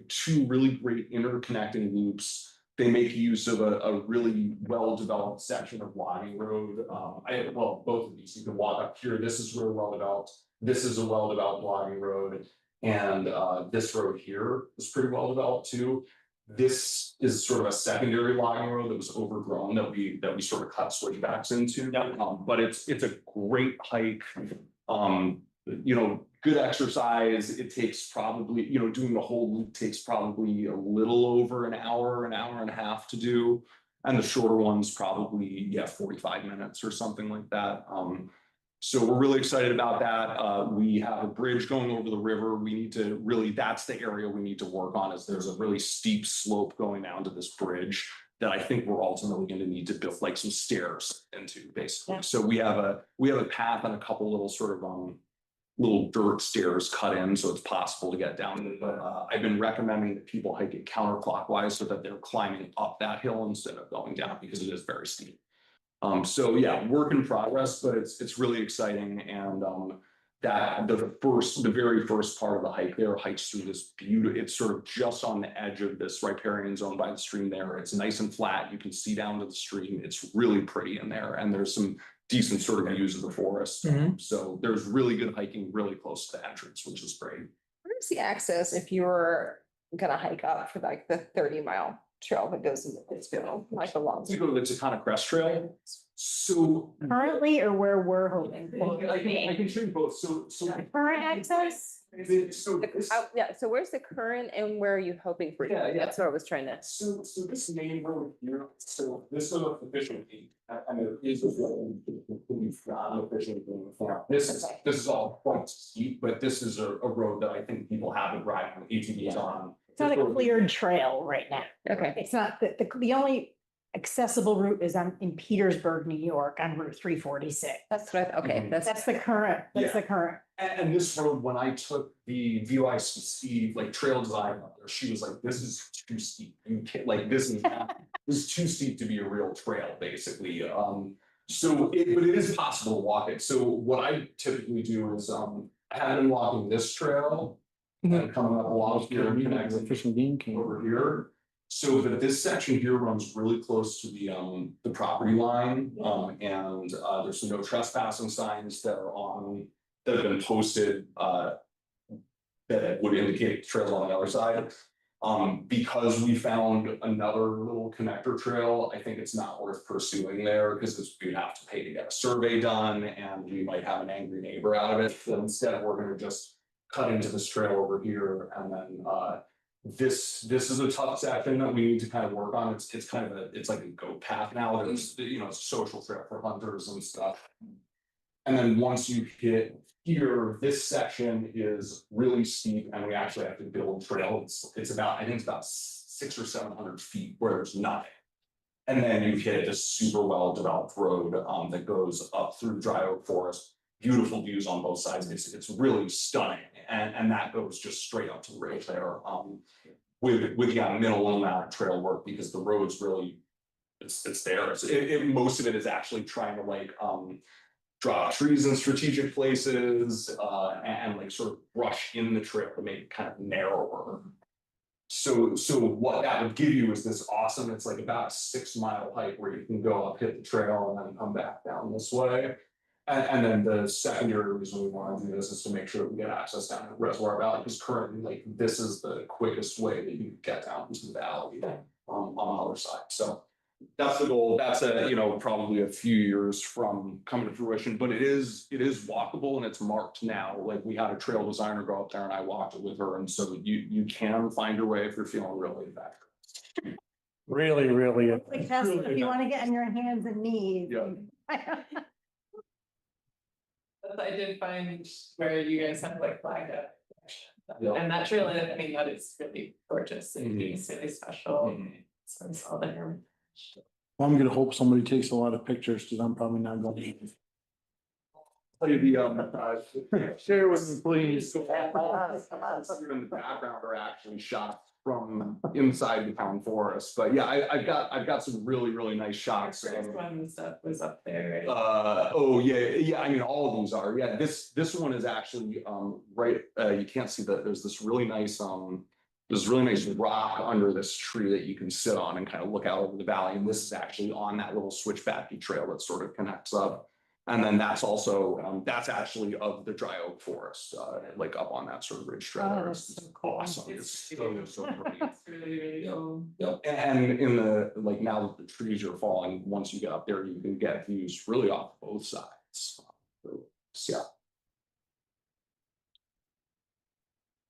2 really great interconnecting loops. They make use of a really well-developed section of logging road. Both of these, you can walk up here. This is really well developed. This is a well-developed logging road. And this road here is pretty well developed too. This is sort of a secondary logging road that was overgrown that we sort of cut switchbacks into. Yeah. But it's a great hike. You know, good exercise. It takes probably, you know, doing the whole loop takes probably a little over an hour and a half to do. And the shorter ones probably, yeah, 45 minutes or something like that. So we're really excited about that. We have a bridge going over the river. We need to really, that's the area we need to work on, is there's a really steep slope going down to this bridge that I think we're ultimately going to need to build like some stairs into, basically. Yeah. So we have a path and a couple little sort of little dirt stairs cut in, so it's possible to get down. But I've been recommending that people hike it counterclockwise so that they're climbing up that hill instead of going down, because it is very steep. So yeah, work in progress, but it's really exciting. And that the very first part of the hike there hikes through this beautiful, it's sort of just on the edge of this riparian zone by the stream there. It's nice and flat. You can see down to the stream. It's really pretty in there, and there's some decent sort of views of the forest. So there's really good hiking really close to the entrance, which is great. Where's the access if you were gonna hike up for like the 30-mile trail that goes into Pittsfield, like along? You go to the Taconic Crest Trail. So Currently, or where we're hoping for? I can show you both. So Current access? so Yeah, so where's the current and where are you hoping for? Yeah, yeah. That's what I was trying to. So this main road here, so this is officially, and there is a road. This is all quite steep, but this is a road that I think people have been riding ATVs on. It's not a cleared trail right now. Okay. It's not, the only accessible route is in Petersburg, New York, on Route 346. That's what okay, Mhm. that's That's the current, that's the current. And this road, when I took the VYC like trail design up there, she was like, this is too steep. You can't, like, this is too steep to be a real trail, basically. But it is possible to walk it. So what I typically do is, I have been walking this trail and coming up along here and connecting Fishing game came. over here. So that this section here runs really close to the property line, and there's some no trespassing signs that have been posted that would indicate trails on the other side. Because we found another little connector trail, I think it's not worth pursuing there, because we'd have to pay to get a survey done, and we might have an angry neighbor out of it. So instead, we're gonna just cut into this trail over here, and then this is a tough section that we need to kind of work on. It's kind of it's like a goat path now. There's, you know, it's a social trail for hunters and stuff. And then once you hit here, this section is really steep, and we actually have to build trails. It's about, I think it's about 600 or 700 feet where there's nothing. And then you hit this super well developed road that goes up through dry oak forest. Beautiful views on both sides. It's really stunning, and that goes just straight up to the ridge there. With minimal amount of trail work, because the road's really it's there. Most of it is actually trying to like drop trees in strategic places and like sort of brush in the trail to make it kind of narrower. So what that would give you is this awesome. It's like about a 6-mile hike where you can go up, hit the trail, and then come back down this way. And then the secondary reason we want to do this is to make sure we get access down to Reservoir Valley, because currently, like, this is the quickest way that you can get down into the valley on the other side. So that's the goal. That's probably a few years from coming to fruition, but it is walkable, and it's marked now. Like, we had a trail designer go up there, and I walked it with her, and so you can find your way if you're feeling really bad. Really, really. Like that's if you want to get on your hands and knees. Yeah. I did find where you guys have like flagged up. Yeah. And that trail, I mean, that is really gorgeous, and Mhm. it's really special. Mhm. So it's all there. Well, I'm gonna hope somebody takes a lot of pictures, because I'm probably not going to. Tell you the Share with me, please. in the background are actually shots from inside the town forest, but yeah, I've got some really nice shots. First one stuff was up there. Yeah, I mean, all of these are, yeah, this one is actually right, you can't see that there's this really nice rock under this tree that you can sit on and kind of look out over the valley, and this is actually on that little switchbacky trail that sort of connects up. And then that's also, that's actually of the dry oak forest, like up on that sort of ridge trail. Oh, there. that's It's so cool. awesome. It's so pretty. It's really, really cool. Yep, and in the, like now that the trees are falling, once you get up there, you can get views really off both sides. So, yeah.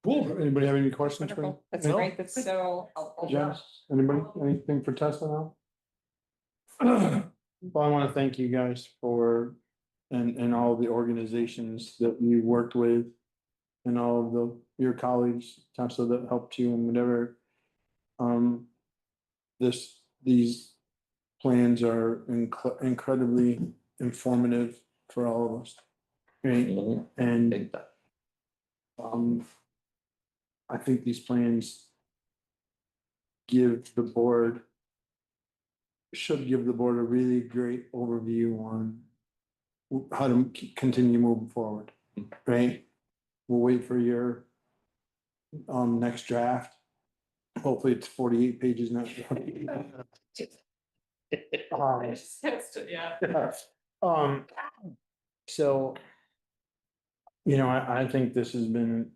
Cool. Anybody have any questions for? Wonderful. That's No? great. That's so helpful. Jen, anybody, anything for Tessa now? Well, I want to thank you guys for, and all the organizations that you worked with. And all of your colleagues, Tessa, that helped you and whatever. These plans are incredibly informative for all of us. Right, Mhm. and Big time. I think these plans give the board, should give the board a really great overview on how to continue moving forward, right? We'll wait for your next draft. Hopefully it's 48 pages now. Yeah. So, you know, I think this has been,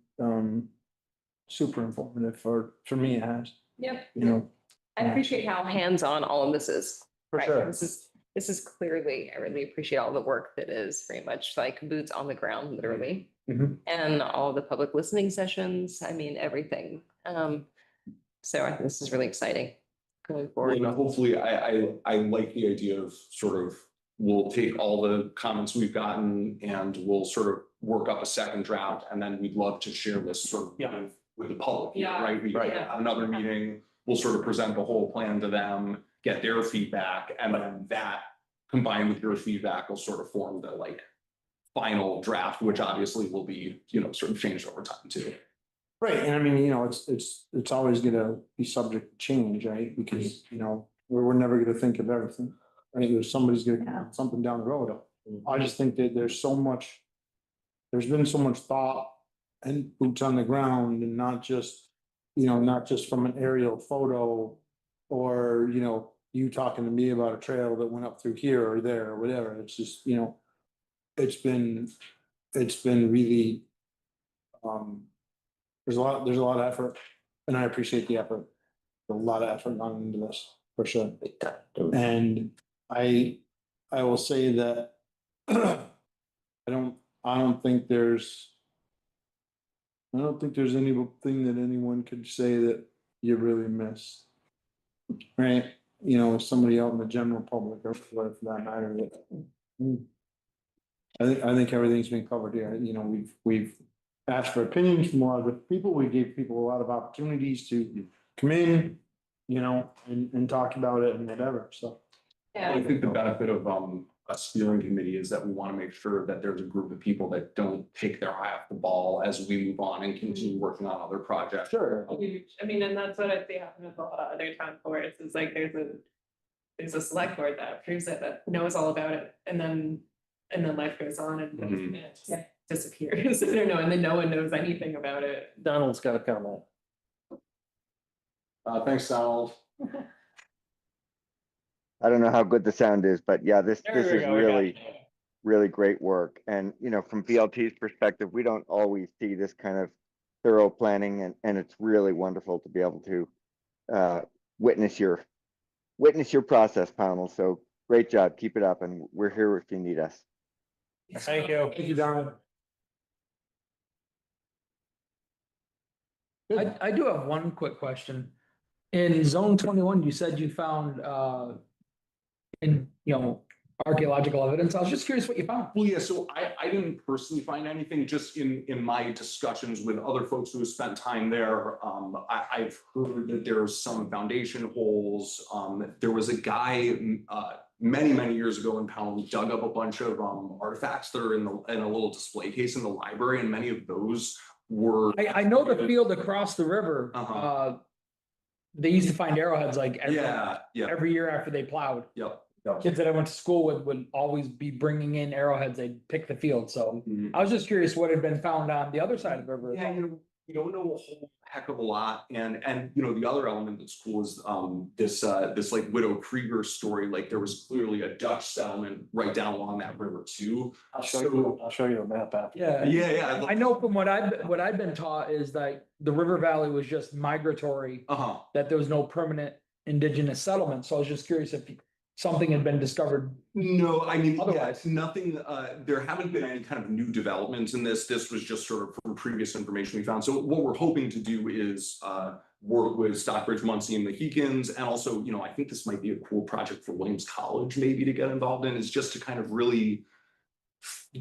super informative for me, it has, Yep. you know. I appreciate how hands-on all of this is. For Right, sure. This is clearly, I really appreciate all the work that is very much like boots on the ground, literally. Mhm. And all the public listening sessions, I mean, everything. So I think this is really exciting going Well, forward. and hopefully, I like the idea of sort of, we'll take all the comments we've gotten and we'll sort of work up a second draft, and then we'd love to share this sort of Yeah. with the public, Yeah. right? We Right. have another meeting, we'll sort of present the whole plan to them, get their feedback, and then that combined with your feedback will sort of form the like final draft, which obviously will be, sort of changed over time too. Right, and I mean, you know, it's always gonna be subject to change, right? Because, you know, we're never gonna think of everything, right? There's somebody's gonna Yeah. come something down the road. I just think that there's been so much thought and boots on the ground and not just, not just from an aerial photo or, you talking to me about a trail that went up through here or there or whatever. It's just, it's been really, there's a lot of effort, and I appreciate the effort. A lot of effort gone into this, for sure. Big time. Dude. And I will say that I don't think there's anything that anyone could say that you really miss. Right? Somebody out in the general public or whatever for that matter. I think everything's been covered here. We've asked for opinions from a lot of people. We gave people a lot of opportunities to come in, and talk about it and whatever, so. I think the benefit of a steering committee is that we want to make sure that there's a group of people that don't take their eye off the ball as we move on and continue working on other projects. Sure. I mean, and that's what I see happen with a lot of other town boards, is like there's a select board that approves it, that knows all about it, and then life goes on and Mhm. it just disappears. I don't know, and then no one knows anything about it. Donald's got a comment. Thanks, Donald. I don't know how good the sound is, but yeah, this There we is go, we got really, it. really great work. And, from BLT's perspective, we don't always see this kind of thorough planning, and it's really wonderful to be able to witness your process, Pownal. So great job, keep it up, and we're here if you need us. Thank you. Thank you, Don. I do have one quick question. In zone 21, you said you found archaeological evidence. I was just curious what you found. Well, yeah, so I didn't personally find anything, just in my discussions with other folks who have spent time there. I've heard that there's some foundation holes. There was a guy many years ago in Pownal who dug up a bunch of artifacts that are in a little display case in the library, and many of those were. I know the field across the river. Uh-huh. They used to find arrowheads like Yeah. every year after they plowed. Yep. Kids that I went to school with would always be bringing in arrowheads. They'd pick the field. So Mhm. I was just curious what had been found on the other side of the river. Yeah, we don't know a whole heck of a lot, and you know, the other element that's cool is this like Widow Krieger story, like there was clearly a Dutch settlement right down along that river too. I'll show you a map after. Yeah. Yeah. I know from what I've been taught is that the river valley was just migratory, Uh-huh. that there was no permanent indigenous settlement. So I was just curious if something had been discovered. No, I mean, yeah, Otherwise. nothing, there haven't been any kind of new developments in this. This was just sort of from previous information we found. So what we're hoping to do is work with Stockbridge, Muncie and Mohicans. And also, you know, I think this might be a cool project for Williams College maybe to get involved in, is just to kind of really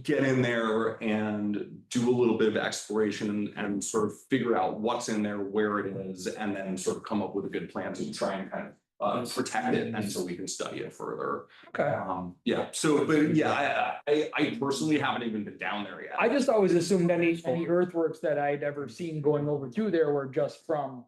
get in there and do a little bit of exploration and sort of figure out what's in there, where it is, and then sort of come up with a good plan to try and kind of protect it, and so we can study it further. Okay. Yeah, so, but yeah, I personally haven't even been down there yet. I just always assumed any earthworks that I'd ever seen going over through there were just from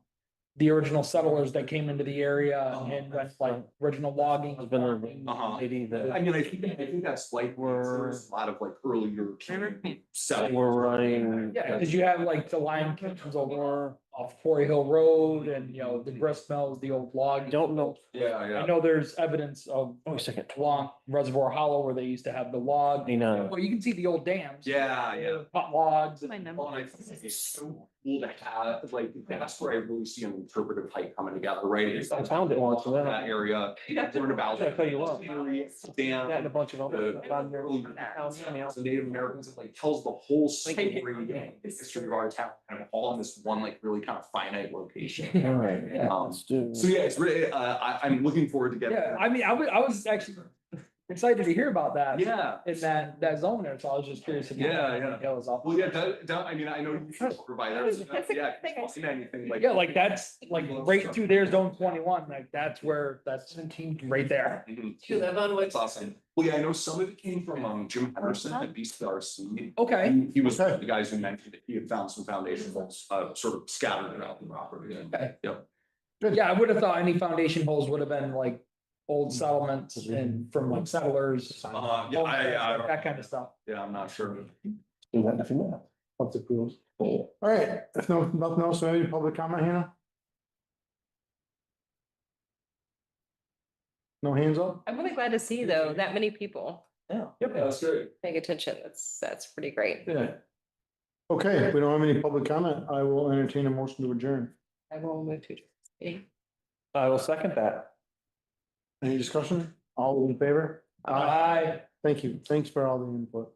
the original settlers that came into the area and then like original logging. There's been a lady that I mean, I think that's like, there's a lot of like early European settlers. we're running. Yeah, cause you have like the lime kitchens over off Quarry Hill Road and, you know, the grist mills, the old log. Don't know. Yeah, I know there's evidence of Wait a second. along Reservoir Hollow where they used to have the log. I know. Well, you can see the old dams. Yeah. Hot logs. and- My number. Well, and I think it's so cool to have, like, that's where I really see an interpretive hike coming together, right? It's I found it once, and then that area, learn about. I tell you what. Dam, That and a bunch of the them. on there. the Native Americans, it like tells the whole story, the history of our town, kind of all in this one, like, really kind of finite location. All right, Um, let's do. So yeah, it's really, I'm looking forward to getting. Yeah, I mean, I was actually excited to hear about that. Yeah. In that zone there, so I was just curious. if you Yeah, had any yeah. details off. Well, yeah, I mean, I know you provide that, That's a yeah, good thing. if you've seen anything like. Yeah, like that's like right through there, zone 21, like that's where, that's right there. Mhm. You live on which? That's awesome. Well, yeah, I know some of it came from Jim Henderson at BCRC. Okay, He was one of the guys who mentioned that he had found some foundation holes, sort of scattered around the property. Okay. Yep. yeah, I would have thought any foundation holes would have been like old settlements and from like settlers. Yeah, I don't, That kind of stuff. yeah, I'm not sure. Do that if you know. Up to approvals. All right, if nothing else, any public comment, Hannah? No hands up? I'm really glad to see though, that many people Yeah. Yep, that's great. paying attention. That's pretty great. Yeah. Okay, if we don't have any public comment, I will entertain a motion to adjourn. I will move to. I will second that. Any discussion? All in favor? Bye. Thank you. Thanks for all the input.